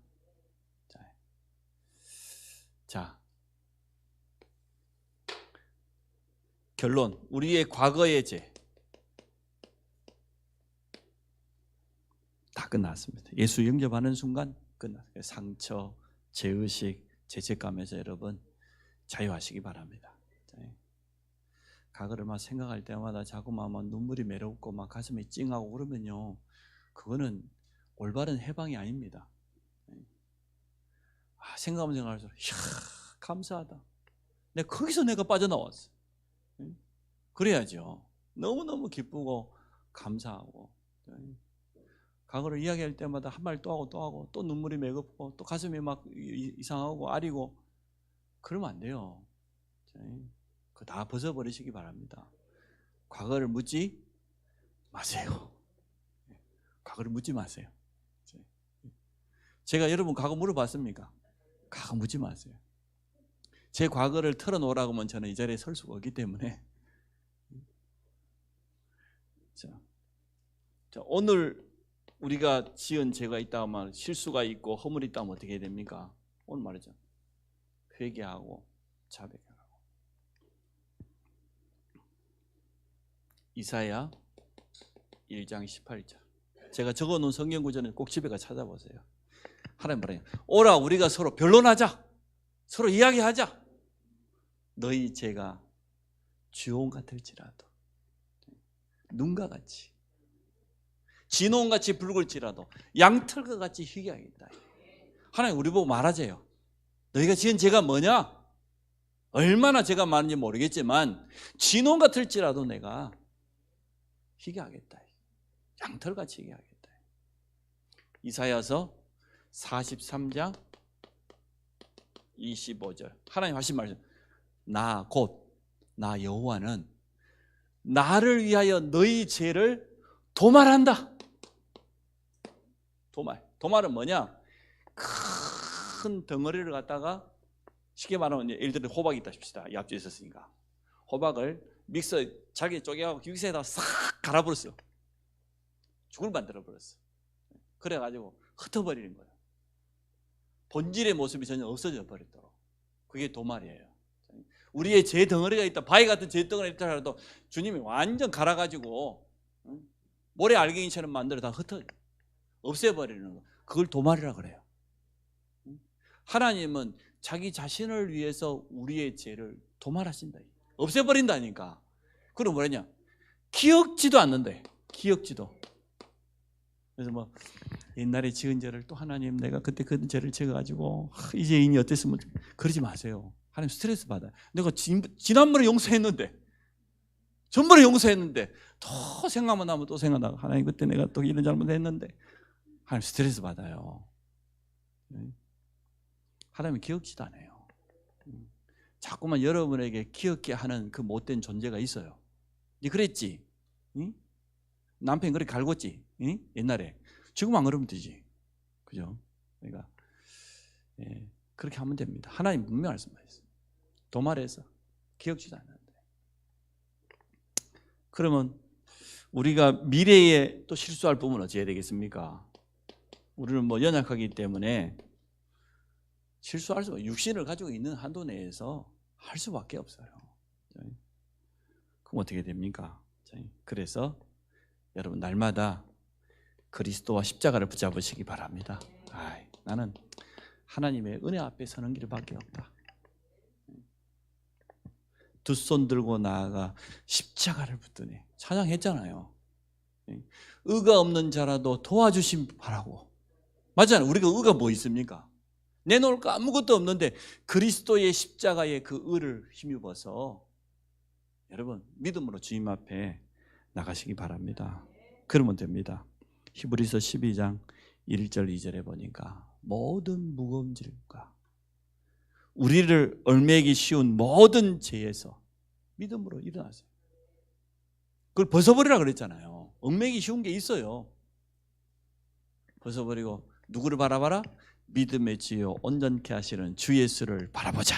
자, 결론, 우리의 과거의 죄 다 끝났습니다. 예수 영접하는 순간 끝났어요. 상처, 죄의식, 죄책감에서 여러분 자유하시기 바랍니다. 과거를 막 생각할 때마다 자꾸만 막 눈물이 메롭고 막 가슴이 찡하고 그러면요, 그거는 올바른 해방이 아닙니다. 생각하면 생각할수록 이야 감사하다. 거기서 내가 빠져나왔어. 그래야죠. 너무너무 기쁘고 감사하고. 과거를 이야기할 때마다 한 말 또 하고 또 하고 또 눈물이 매겁고 또 가슴이 막 이상하고 아리고 그러면 안 돼요. 그거 다 벗어버리시기 바랍니다. 과거를 묻지 마세요. 과거를 묻지 마세요. 제가 여러분 과거 물어봤습니까? 과거 묻지 마세요. 제 과거를 털어놓으라고 하면 저는 이 자리에 설 수가 없기 때문에. 자, 오늘 우리가 지은 죄가 있다 하면 실수가 있고 허물이 있다 하면 어떻게 해야 됩니까? 오늘 말이죠. 회개하고 자백하고. 이사야 1장 18절. 제가 적어놓은 성경 구절은 꼭 집에 가서 찾아보세요. 하나님 말해요. 오라 우리가 서로 변론하자. 서로 이야기하자. 너희 죄가 주홍 같을지라도 눈과 같이 진홍같이 붉을지라도 양털과 같이 희게 하겠다. 하나님 우리 보고 말하세요. 너희가 지은 죄가 뭐냐? 얼마나 죄가 많은지 모르겠지만 진홍 같을지라도 내가 희게 하겠다. 양털같이 희게 하겠다. 이사야서 43장 25절 하나님 하신 말씀, 나 곧 나 여호와는 나를 위하여 너희 죄를 도말한다. 도말은 뭐냐? 큰 덩어리를 갖다가 쉽게 말하면 예를 들어 호박이 있다 싶시다. 이 앞쪽에 있었으니까 호박을 믹서 자기 쪼개하고 믹서에다 싹 갈아버렸어. 죽을 만들어버렸어. 그래가지고 흩어버리는 거예요. 본질의 모습이 전혀 없어져 버리도록. 그게 도말이에요. 우리의 제 덩어리가 있다, 바위 같은 제 덩어리가 있다 해도 주님이 완전 갈아가지고 모래 알갱이처럼 만들어 다 없애버리는 거. 그걸 도말이라 그래요. 하나님은 자기 자신을 위해서 우리의 죄를 도말하신다, 없애버린다니까. 그럼 뭐냐? 기억지도 않는데, 기억지도. 그래서 뭐 옛날에 지은 죄를 또 하나님 내가 그때 그 죄를 지어가지고 이 죄인이 어땠으면, 그러지 마세요. 하나님 스트레스 받아요. 내가 지난번에 용서했는데, 전번에 용서했는데 또 생각만 나면 또 생각나고, 하나님 그때 내가 또 이런 잘못했는데, 하나님 스트레스 받아요. 하나님은 기억지도 않아요. 자꾸만 여러분에게 기억게 하는 그 못된 존재가 있어요. 니 그랬지? 응? 남편 그렇게 갈궜지? 응? 옛날에. 지금 안 그러면 되지. 그죠? 그러니까 그렇게 하면 됩니다. 하나님 분명히 말씀하셨어요. 도말해서 기억지도 않는데. 그러면 우리가 미래에 또 실수할 부분은 어찌 해야 되겠습니까? 우리는 뭐 연약하기 때문에 실수할 수, 육신을 가지고 있는 한도 내에서 할 수밖에 없어요. 그럼 어떻게 됩니까? 그래서 여러분 날마다 그리스도와 십자가를 붙잡으시기 바랍니다. 나는 하나님의 은혜 앞에 서는 길밖에 없다. 두 손 들고 나아가 십자가를 붙드니 찬양했잖아요. 의가 없는 자라도 도와주심 바라고. 맞잖아요. 우리가 의가 뭐 있습니까? 내놓을 거 아무것도 없는데 그리스도의 십자가의 그 의를 힘입어서 여러분 믿음으로 주님 앞에 나가시기 바랍니다. 그러면 됩니다. 히브리서 12장 1절 2절에 보니까 모든 무거운 짐과 우리를 얽매기 쉬운 모든 죄에서 믿음으로 일어나세요. 그걸 벗어버리라 그랬잖아요. 얽매기 쉬운 게 있어요. 벗어버리고 누구를 바라봐라? 믿음의 지요 온전케 하시는 주 예수를 바라보자.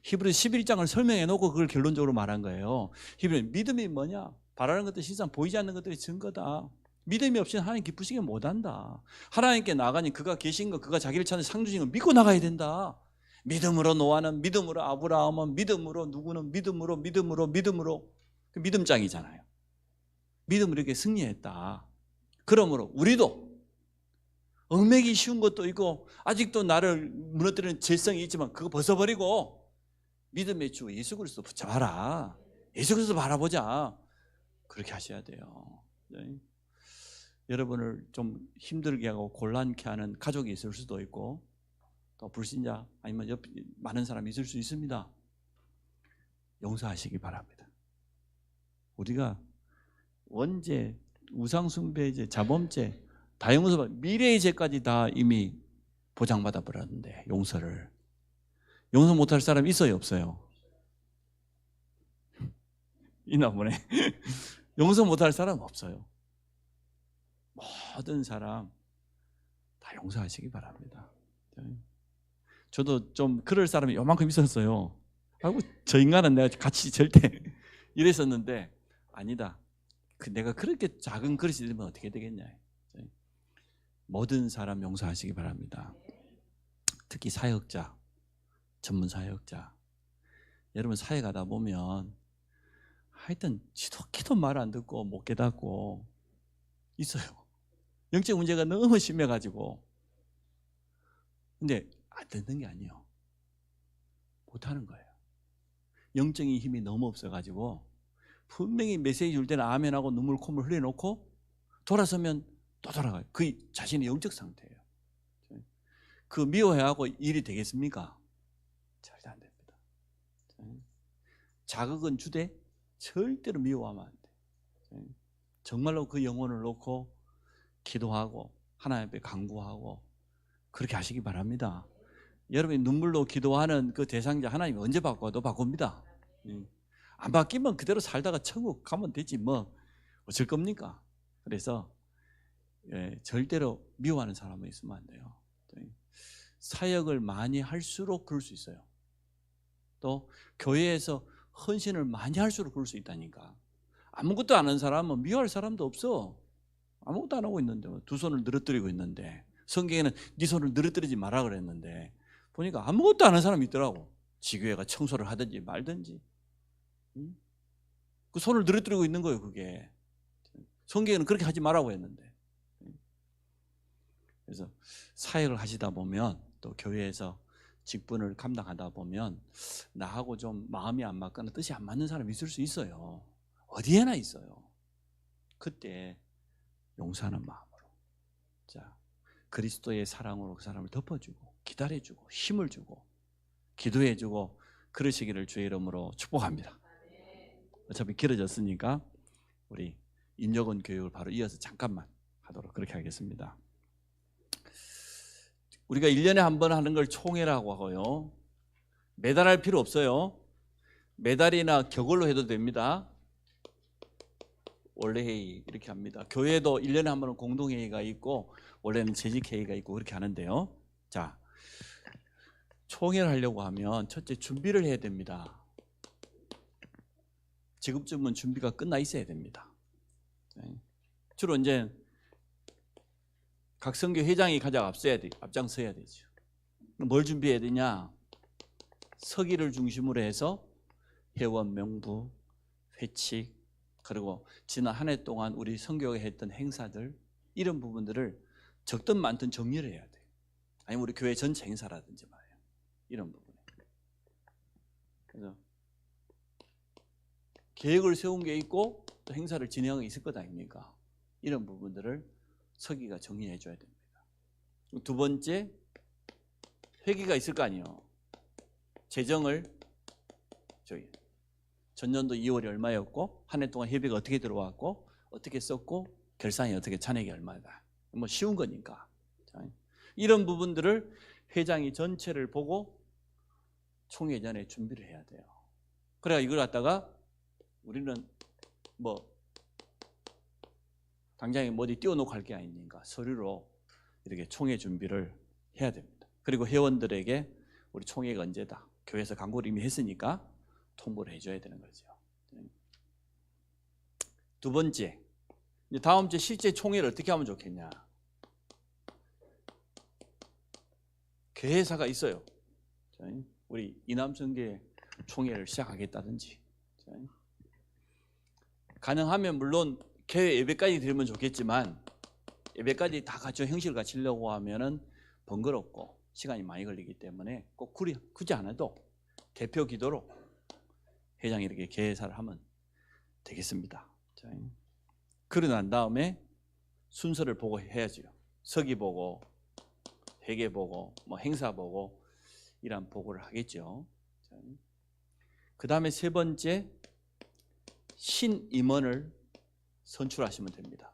히브리서 11장을 설명해 놓고 그걸 결론적으로 말한 거예요. 히브리 믿음이 뭐냐? 바라는 것도 실상 보이지 않는 것들이 증거다. 믿음이 없이는 하나님 기쁘시게 못한다. 하나님께 나가니 그가 계신 것, 그가 자기를 찾는 상주신 걸 믿고 나가야 된다. 믿음으로 노아는, 믿음으로 아브라함은, 믿음으로 누구는 믿음으로 그 믿음장이잖아요. 믿음으로 이렇게 승리했다. 그러므로 우리도 얽매기 쉬운 것도 있고 아직도 나를 무너뜨리는 죄성이 있지만 그거 벗어버리고 믿음의 주 예수 그리스도 붙잡아라. 예수 그리스도 바라보자. 그렇게 하셔야 돼요. 네. 여러분을 좀 힘들게 하고 곤란케 하는 가족이 있을 수도 있고 또 불신자 아니면 옆 많은 사람이 있을 수 있습니다. 용서하시기 바랍니다. 우리가 원죄, 우상숭배죄, 자범죄 다 용서, 미래의 죄까지 다 이미 보장받아 버렸는데 용서 못할 사람이 있어요, 없어요? 있나 보네. 용서 못할 사람 없어요. 모든 사람 다 용서하시기 바랍니다. 저도 좀 그럴 사람이 요만큼 있었어요. 아이고 저 인간은 내가 같이 절대 이랬었는데 아니다. 내가 그렇게 작은 그릇이 되면 어떻게 되겠냐. 모든 사람 용서하시기 바랍니다. 특히 사역자, 전문 사역자. 여러분 사회 가다 보면 하여튼 지독히도 말 안 듣고 못 깨닫고 있어요. 영적 문제가 너무 심해가지고. 근데 안 듣는 게 아니에요. 못하는 거예요. 영적인 힘이 너무 없어가지고 분명히 메시지 줄 때는 아멘하고 눈물 콧물 흘려놓고 돌아서면 또 돌아가요. 그 자신의 영적 상태예요. 그 미워해하고 일이 되겠습니까? 절대 안 됩니다. 자극은 주되 절대로 미워하면 안 돼. 정말로 그 영혼을 놓고 기도하고 하나님 앞에 간구하고 그렇게 하시기 바랍니다. 여러분이 눈물로 기도하는 그 대상자 하나님이 언제 바꿔도 바꿉니다. 안 바뀌면 그대로 살다가 천국 가면 되지 뭐 어쩔 겁니까? 그래서 절대로 미워하는 사람은 있으면 안 돼요. 사역을 많이 할수록 그럴 수 있어요. 또 교회에서 헌신을 많이 할수록 그럴 수 있다니까. 아무것도 안 하는 사람은 미워할 사람도 없어. 아무것도 안 하고 있는데 두 손을 늘어뜨리고 있는데, 성경에는 네 손을 늘어뜨리지 마라 그랬는데 보니까 아무것도 안 하는 사람이 있더라고. 지교회가 청소를 하든지 말든지. 그 손을 늘어뜨리고 있는 거예요. 그게 성경에는 그렇게 하지 말라고 했는데. 그래서 사역을 하시다 보면, 또 교회에서 직분을 감당하다 보면 나하고 좀 마음이 안 맞거나 뜻이 안 맞는 사람이 있을 수 있어요. 어디에나 있어요. 그때 용서하는 마음으로, 자, 그리스도의 사랑으로 그 사람을 덮어주고 기다려주고 힘을 주고 기도해주고 그러시기를 주의 이름으로 축복합니다. 어차피 길어졌으니까 우리 인여건 교육을 바로 이어서 잠깐만 하도록 그렇게 하겠습니다. 우리가 1년에 한 번 하는 걸 총회라고 하고요. 매달 할 필요 없어요. 매달이나 격월로 해도 됩니다. 원래 회의 이렇게 합니다. 교회도 1년에 한 번은 공동회의가 있고 원래는 재직회의가 있고 그렇게 하는데요. 자, 총회를 하려고 하면 첫째 준비를 해야 됩니다. 지금쯤은 준비가 끝나 있어야 됩니다. 주로 이제 각 선교 회장이 가장 앞장서야 되죠. 뭘 준비해야 되냐? 서기를 중심으로 해서 회원 명부, 회칙, 그리고 지난 한 해 동안 우리 선교가 했던 행사들, 이런 부분들을 적든 많든 정리를 해야 돼요. 아니면 우리 교회 전체 행사라든지 말이에요. 이런 부분. 그래서 계획을 세운 게 있고 또 행사를 진행하고 있을 것 아닙니까? 이런 부분들을 서기가 정리해 줘야 됩니다. 두 번째, 회계가 있을 거 아니에요. 재정을 전년도 2월이 얼마였고 한 해 동안 회비가 어떻게 들어왔고 어떻게 썼고 결산이 어떻게 잔액이 얼마다. 뭐 쉬운 거니까. 이런 부분들을 회장이 전체를 보고 총회 전에 준비를 해야 돼요. 그래야 이걸 갖다가 우리는 뭐 당장에 뭐 어디 띄워놓고 할 게 아니니까 서류로 이렇게 총회 준비를 해야 됩니다. 그리고 회원들에게 우리 총회가 언제다, 교회에서 광고를 이미 했으니까 통보를 해줘야 되는 거죠. 두 번째, 이제 다음 주 실제 총회를 어떻게 하면 좋겠냐? 교회사가 있어요. 우리 이남성교회 총회를 시작하겠다든지, 가능하면 물론 교회 예배까지 드리면 좋겠지만 예배까지 다 갖춰 형식을 갖추려고 하면은 번거롭고 시간이 많이 걸리기 때문에 꼭 굳이 안 해도 대표 기도로 회장이 이렇게 개회사를 하면 되겠습니다. 그러고 난 다음에 순서를 보고 해야죠. 서기 보고, 회계 보고, 뭐 행사 보고, 이런 보고를 하겠죠. 그 다음에 세 번째, 신임원을 선출하시면 됩니다.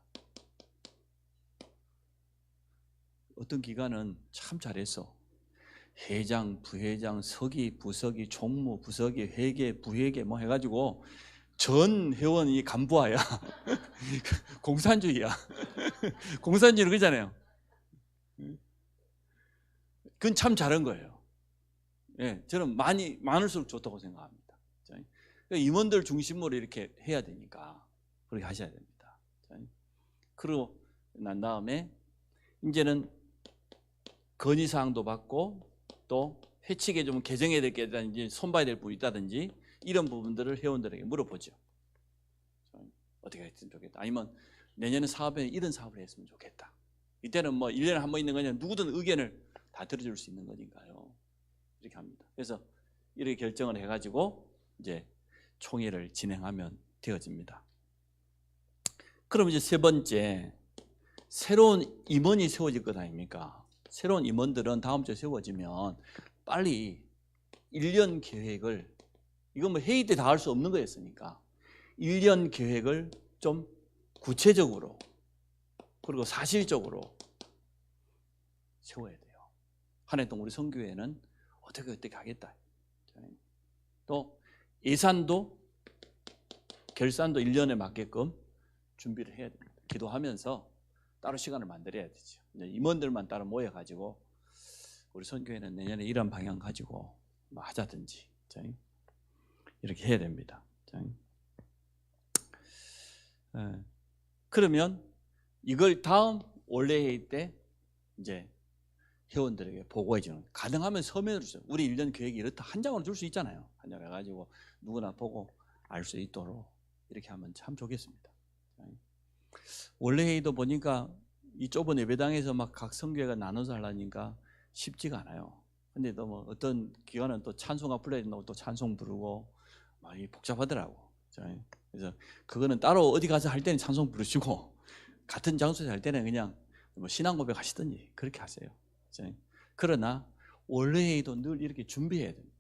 어떤 기관은 참 잘했어. 회장, 부회장, 서기, 부서기, 총무, 부서기, 회계, 부회계 뭐 해가지고 전 회원이 간부화야. 공산주의야. 공산주의는 그러잖아요. 그건 참 잘한 거예요. 예, 저는 많을수록 좋다고 생각합니다. 그러니까 임원들 중심으로 이렇게 해야 되니까 그렇게 하셔야 됩니다. 그러고 난 다음에 이제는 건의사항도 받고 또 회칙에 좀 개정해야 될 게 있다든지 손봐야 될 부분이 있다든지 이런 부분들을 회원들에게 물어보죠. 어떻게 했으면 좋겠다. 아니면 내년에 사업에 이런 사업을 했으면 좋겠다. 이때는 뭐 1년에 한 번 있는 거냐, 누구든 의견을 다 들어줄 수 있는 거니까요. 이렇게 합니다. 그래서 이렇게 결정을 해가지고 이제 총회를 진행하면 되어집니다. 그럼 이제 세 번째, 새로운 임원이 세워질 것 아닙니까? 새로운 임원들은 다음 주에 세워지면 빨리 1년 계획을, 이건 뭐 회의 때 다 할 수 없는 거였으니까 1년 계획을 좀 구체적으로 그리고 사실적으로 세워야 돼요. 한 해 동안 우리 선교회는 어떻게 하겠다. 또 예산도 결산도 1년에 맞게끔 준비를 해야 됩니다. 기도하면서 따로 시간을 만들어야 되죠. 이제 임원들만 따로 모여가지고 우리 선교회는 내년에 이런 방향 가지고 뭐 하자든지 이렇게 해야 됩니다. 그러면 이걸 다음 원래 회의 때 이제 회원들에게 보고해 주는, 가능하면 서면으로 주세요. 우리 1년 계획이 이렇다 한 장으로 줄 수 있잖아요. 한 장 해가지고 누구나 보고 알 수 있도록 이렇게 하면 참 좋겠습니다. 원래 회의도 보니까 이 좁은 예배당에서 막 각 성교회가 나눠서 하려니까 쉽지가 않아요. 근데 또 뭐 어떤 기관은 또 찬송가 불러야 된다고 또 찬송 부르고 막 복잡하더라고. 그래서 그거는 따로 어디 가서 할 때는 찬송 부르시고 같은 장소에서 할 때는 그냥 뭐 신앙 고백 하시든지 그렇게 하세요. 그러나 원래 회의도 늘 이렇게 준비해야 됩니다.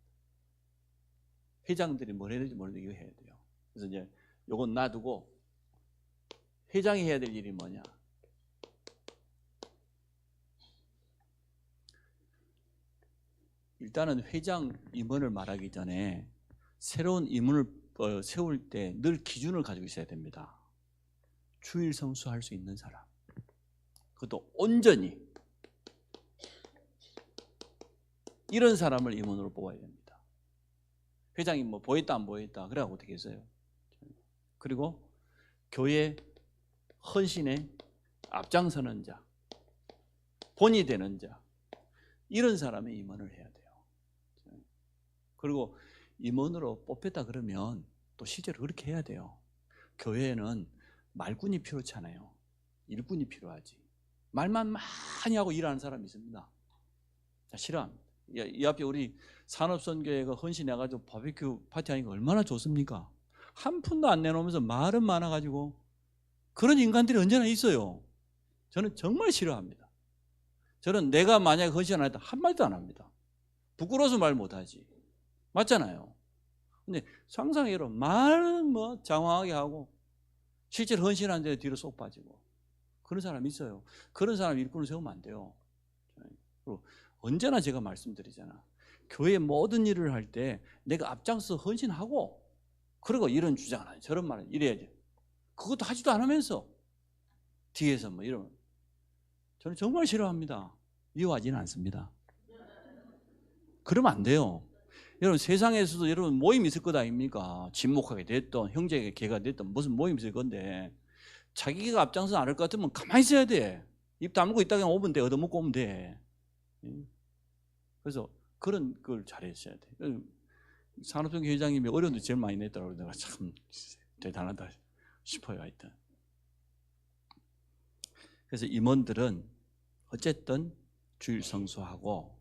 회장들이 뭘 해야 될지 모르는데 이거 해야 돼요. 그래서 이제 요건 놔두고 회장이 해야 될 일이 뭐냐? 일단은 회장 임원을 말하기 전에 새로운 임원을 세울 때 늘 기준을 가지고 있어야 됩니다. 주일 성수할 수 있는 사람, 그것도 온전히 이런 사람을 임원으로 뽑아야 됩니다. 회장이 뭐 보였다 안 보였다 그래갖고 어떻게 했어요? 그리고 교회 헌신에 앞장서는 자, 본이 되는 자, 이런 사람의 임원을 해야 돼요. 그리고 임원으로 뽑혔다 그러면 또 실제로 그렇게 해야 돼요. 교회에는 말꾼이 필요치 않아요. 일꾼이 필요하지. 말만 많이 하고 일하는 사람이 있습니다. 자, 싫어합니다. 이 앞에 우리 산업선교회가 헌신해가지고 바비큐 파티하니까 얼마나 좋습니까? 한 푼도 안 내놓으면서 말은 많아가지고 그런 인간들이 언제나 있어요. 저는 정말 싫어합니다. 저는 내가 만약에 헌신 안 했다 한마디도 안 합니다. 부끄러워서 말 못하지. 맞잖아요. 근데 상상해로 말은 뭐 장황하게 하고 실제로 헌신하는데 뒤로 쏙 빠지고 그런 사람 있어요. 그런 사람 일꾼을 세우면 안 돼요. 그리고 언제나 제가 말씀드리잖아. 교회 모든 일을 할 때 내가 앞장서 헌신하고 그리고 이런 주장을 하죠. 저런 말을 이래야지. 그것도 하지도 않으면서 뒤에서 뭐 이러면 저는 정말 싫어합니다. 미워하지는 않습니다. 그러면 안 돼요. 여러분 세상에서도 여러분 모임 있을 것 아닙니까? 집목하게 됐던 형제에게 개가 됐던 무슨 모임 있을 건데 자기가 앞장서 안 할 것 같으면 가만히 있어야 돼. 입 다물고 있다가 그냥 오면 돼. 얻어먹고 오면 돼. 그래서 그런 걸 잘했어야 돼. 산업선교 회장님이 어려운데 제일 많이 냈더라고요. 내가 참 대단하다 싶어요. 하여튼. 그래서 임원들은 어쨌든 주일 성수하고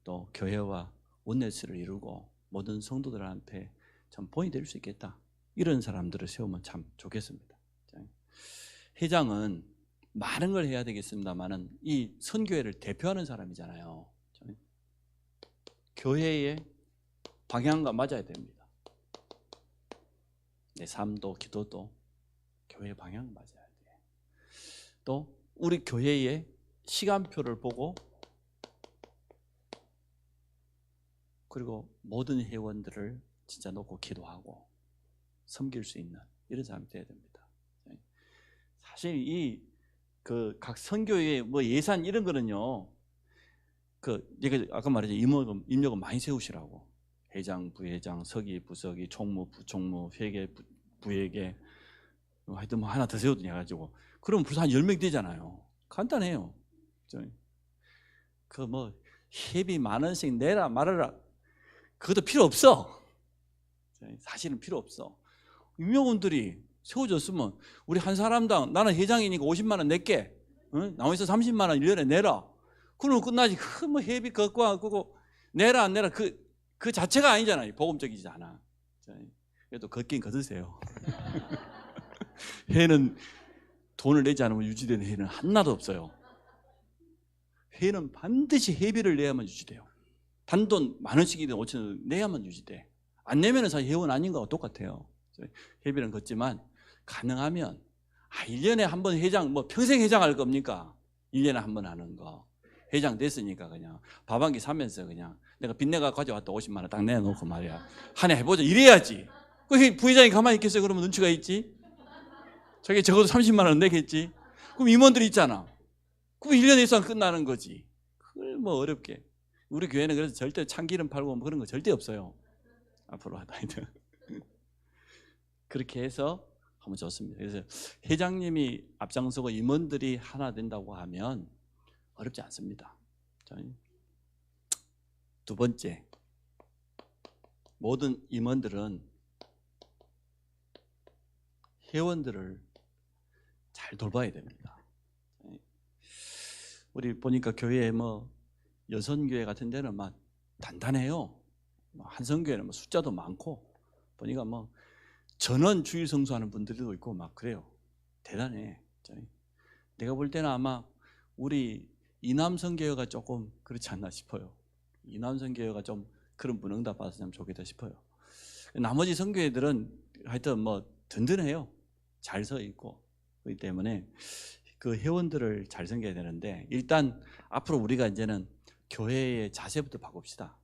또 교회와 원네스를 이루고 모든 성도들한테 참 본이 될 수 있겠다. 이런 사람들을 세우면 참 좋겠습니다. 회장은 많은 걸 해야 되겠습니다만은 이 선교회를 대표하는 사람이잖아요. 교회의 방향과 맞아야 됩니다. 내 삶도 기도도 교회의 방향 맞아야 돼. 또 우리 교회의 시간표를 보고 그리고 모든 회원들을 진짜 놓고 기도하고 섬길 수 있는 이런 사람이 되어야 됩니다. 사실 이 각 선교회 뭐 예산 이런 거는요. 제가 아까 말했죠. 임력은 많이 세우시라고. 회장, 부회장, 서기, 부서기, 총무, 부총무, 회계, 부회계 하여튼 뭐 하나 더 세우더니 해가지고 그러면 벌써 한 10명 되잖아요. 간단해요. 그 뭐 회비 10,000원씩 내라 말아라 그것도 필요 없어. 사실은 필요 없어. 임용원들이 세워졌으면 우리 한 사람당 나는 회장이니까 50만 원 낼게. 응? 나머지 30만 원 1년에 내라. 그러면 끝나지. 뭐 회비 걷고 내라 안 내라 그 자체가 아니잖아요. 복음적이지 않아. 그래도 걷긴 걷으세요. 회는 돈을 내지 않으면 유지되는 회는 하나도 없어요. 회는 반드시 회비를 내야만 유지돼요. 단돈 10,000원씩이든 5,000원 내야만 유지돼. 안 내면은 사실 회원 아닌 거하고 똑같아요. 회비는 걷지만 가능하면 1년에 한 번 회장 뭐 평생 회장 할 겁니까? 1년에 한 번 하는 거. 회장 됐으니까 그냥 밥 한 끼 사면서 그냥 내가 빚내가 가져왔다 50만 원 딱 내놓고 말이야. 한 해 해보자 이래야지. 그 부회장이 가만히 있겠어요? 그러면 눈치가 있지. 자기 적어도 30만 원 내겠지. 그럼 임원들이 있잖아. 그럼 1년 예산 끝나는 거지. 그걸 뭐 어렵게. 우리 교회는 그래서 절대 참기름 팔고 뭐 그런 거 절대 없어요. 앞으로 하다. 그렇게 해서 하면 좋습니다. 그래서 회장님이 앞장서고 임원들이 하나 된다고 하면 어렵지 않습니다. 두 번째, 모든 임원들은 회원들을 잘 돌봐야 됩니다. 우리 보니까 교회에 뭐 여선교회 같은 데는 막 단단해요. 한성교회는 뭐 숫자도 많고 보니까 뭐 전원 주일 성수하는 분들도 있고 막 그래요. 대단해. 내가 볼 때는 아마 우리 이남성교회가 조금 그렇지 않나 싶어요. 이남성교회가 좀 그런 분 응답 받았으면 좋겠다 싶어요. 나머지 성교회들은 하여튼 뭐 든든해요. 잘 서 있고. 그렇기 때문에 그 회원들을 잘 섬겨야 되는데, 일단 앞으로 우리가 이제는 교회의 자세부터 바꿉시다.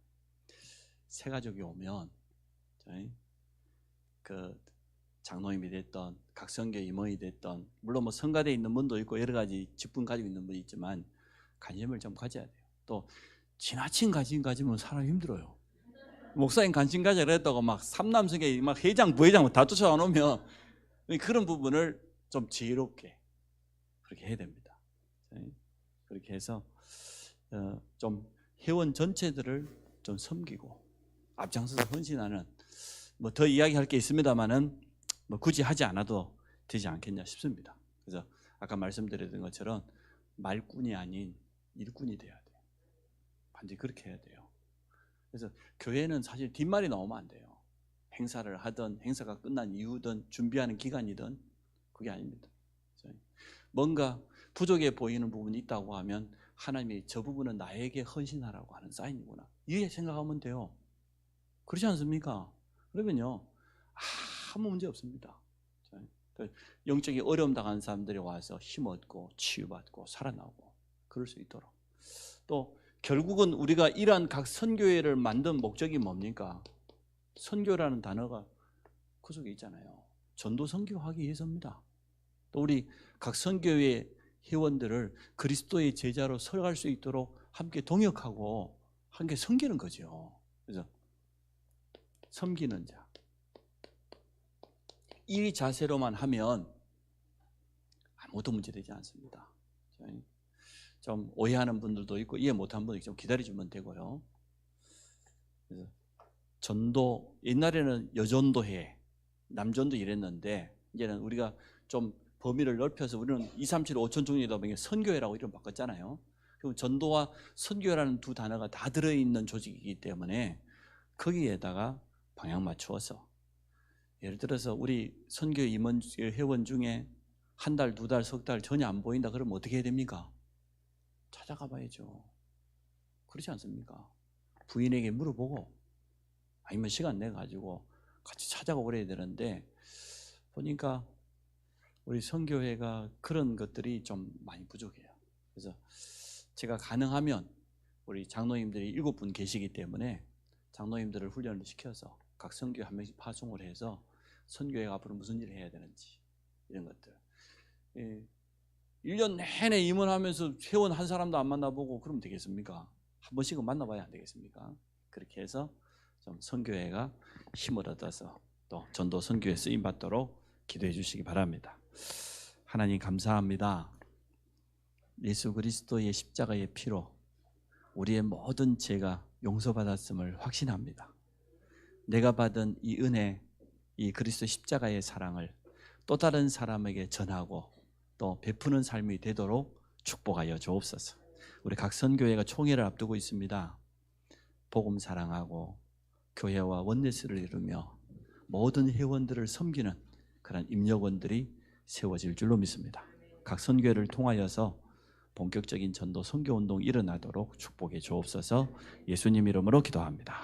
새 가족이 오면 그 장로님이 됐던 각 성교 임원이 됐던, 물론 뭐 성가대에 있는 분도 있고 여러 가지 직분 가지고 있는 분이 있지만 관심을 좀 가져야 돼요. 또 지나친 관심 가지면 사람이 힘들어요. 목사님 관심 가져라 했다고 막 삼남성계 막 회장 부회장 다 쫓아와 놓으면 그런 부분을 좀 지혜롭게 그렇게 해야 됩니다. 그렇게 해서 좀 회원 전체들을 좀 섬기고 앞장서서 헌신하는, 뭐 더 이야기할 게 있습니다만은 뭐 굳이 하지 않아도 되지 않겠냐 싶습니다. 그래서 아까 말씀드렸던 것처럼 말꾼이 아닌 일꾼이 돼야 돼요. 반드시 그렇게 해야 돼요. 그래서 교회는 사실 뒷말이 나오면 안 돼요. 행사를 하든 행사가 끝난 이후든 준비하는 기간이든 그게 아닙니다. 뭔가 부족해 보이는 부분이 있다고 하면 하나님이 저 부분은 나에게 헌신하라고 하는 사인이구나, 이렇게 생각하면 돼요. 그렇지 않습니까? 그러면요 아무 문제 없습니다. 영적인 어려움 당한 사람들이 와서 힘 얻고 치유받고 살아나고 그럴 수 있도록. 또 결국은 우리가 이러한 각 선교회를 만든 목적이 뭡니까? 선교라는 단어가 그 속에 있잖아요. 전도 선교하기 위해서입니다. 또 우리 각 선교회 회원들을 그리스도의 제자로 서갈 수 있도록 함께 동역하고 함께 섬기는 거죠. 그래서 섬기는 자, 이 자세로만 하면 아무것도 문제되지 않습니다. 좀 오해하는 분들도 있고 이해 못한 분들이 좀 기다려주면 되고요. 그래서 전도, 옛날에는 여전도회, 남전도 이랬는데 이제는 우리가 좀 범위를 넓혀서 우리는 2, 3, 7, 5천 종류다 보니까 선교회라고 이름 바꿨잖아요. 그럼 전도와 선교회라는 두 단어가 다 들어있는 조직이기 때문에 거기에다가 방향 맞추어서, 예를 들어서 우리 선교 임원 회원 중에 한 달, 두 달, 석 달 전혀 안 보인다 그러면 어떻게 해야 됩니까? 찾아가 봐야죠. 그렇지 않습니까? 부인에게 물어보고 아니면 시간 내 가지고 같이 찾아가고 그래야 되는데, 보니까 우리 선교회가 그런 것들이 좀 많이 부족해요. 그래서 제가 가능하면 우리 장로님들이 7분 계시기 때문에 장로님들을 훈련을 시켜서 각 선교회 한 명씩 파송을 해서 선교회가 앞으로 무슨 일을 해야 되는지 이런 것들, 1년 내내 임원하면서 회원 한 사람도 안 만나보고 그러면 되겠습니까? 한 번씩은 만나봐야 안 되겠습니까? 그렇게 해서 좀 선교회가 힘을 얻어서 또 전도 선교에 쓰임받도록 기도해 주시기 바랍니다. 하나님 감사합니다. 예수 그리스도의 십자가의 피로 우리의 모든 죄가 용서받았음을 확신합니다. 내가 받은 이 은혜, 이 그리스도 십자가의 사랑을 또 다른 사람에게 전하고 또 베푸는 삶이 되도록 축복하여 주옵소서. 우리 각 선교회가 총회를 앞두고 있습니다. 복음 사랑하고 교회와 원내스를 이루며 모든 회원들을 섬기는 그런 임역원들이 세워질 줄로 믿습니다. 각 선교회를 통하여서 본격적인 전도 선교 운동이 일어나도록 축복해 주옵소서. 예수님 이름으로 기도합니다.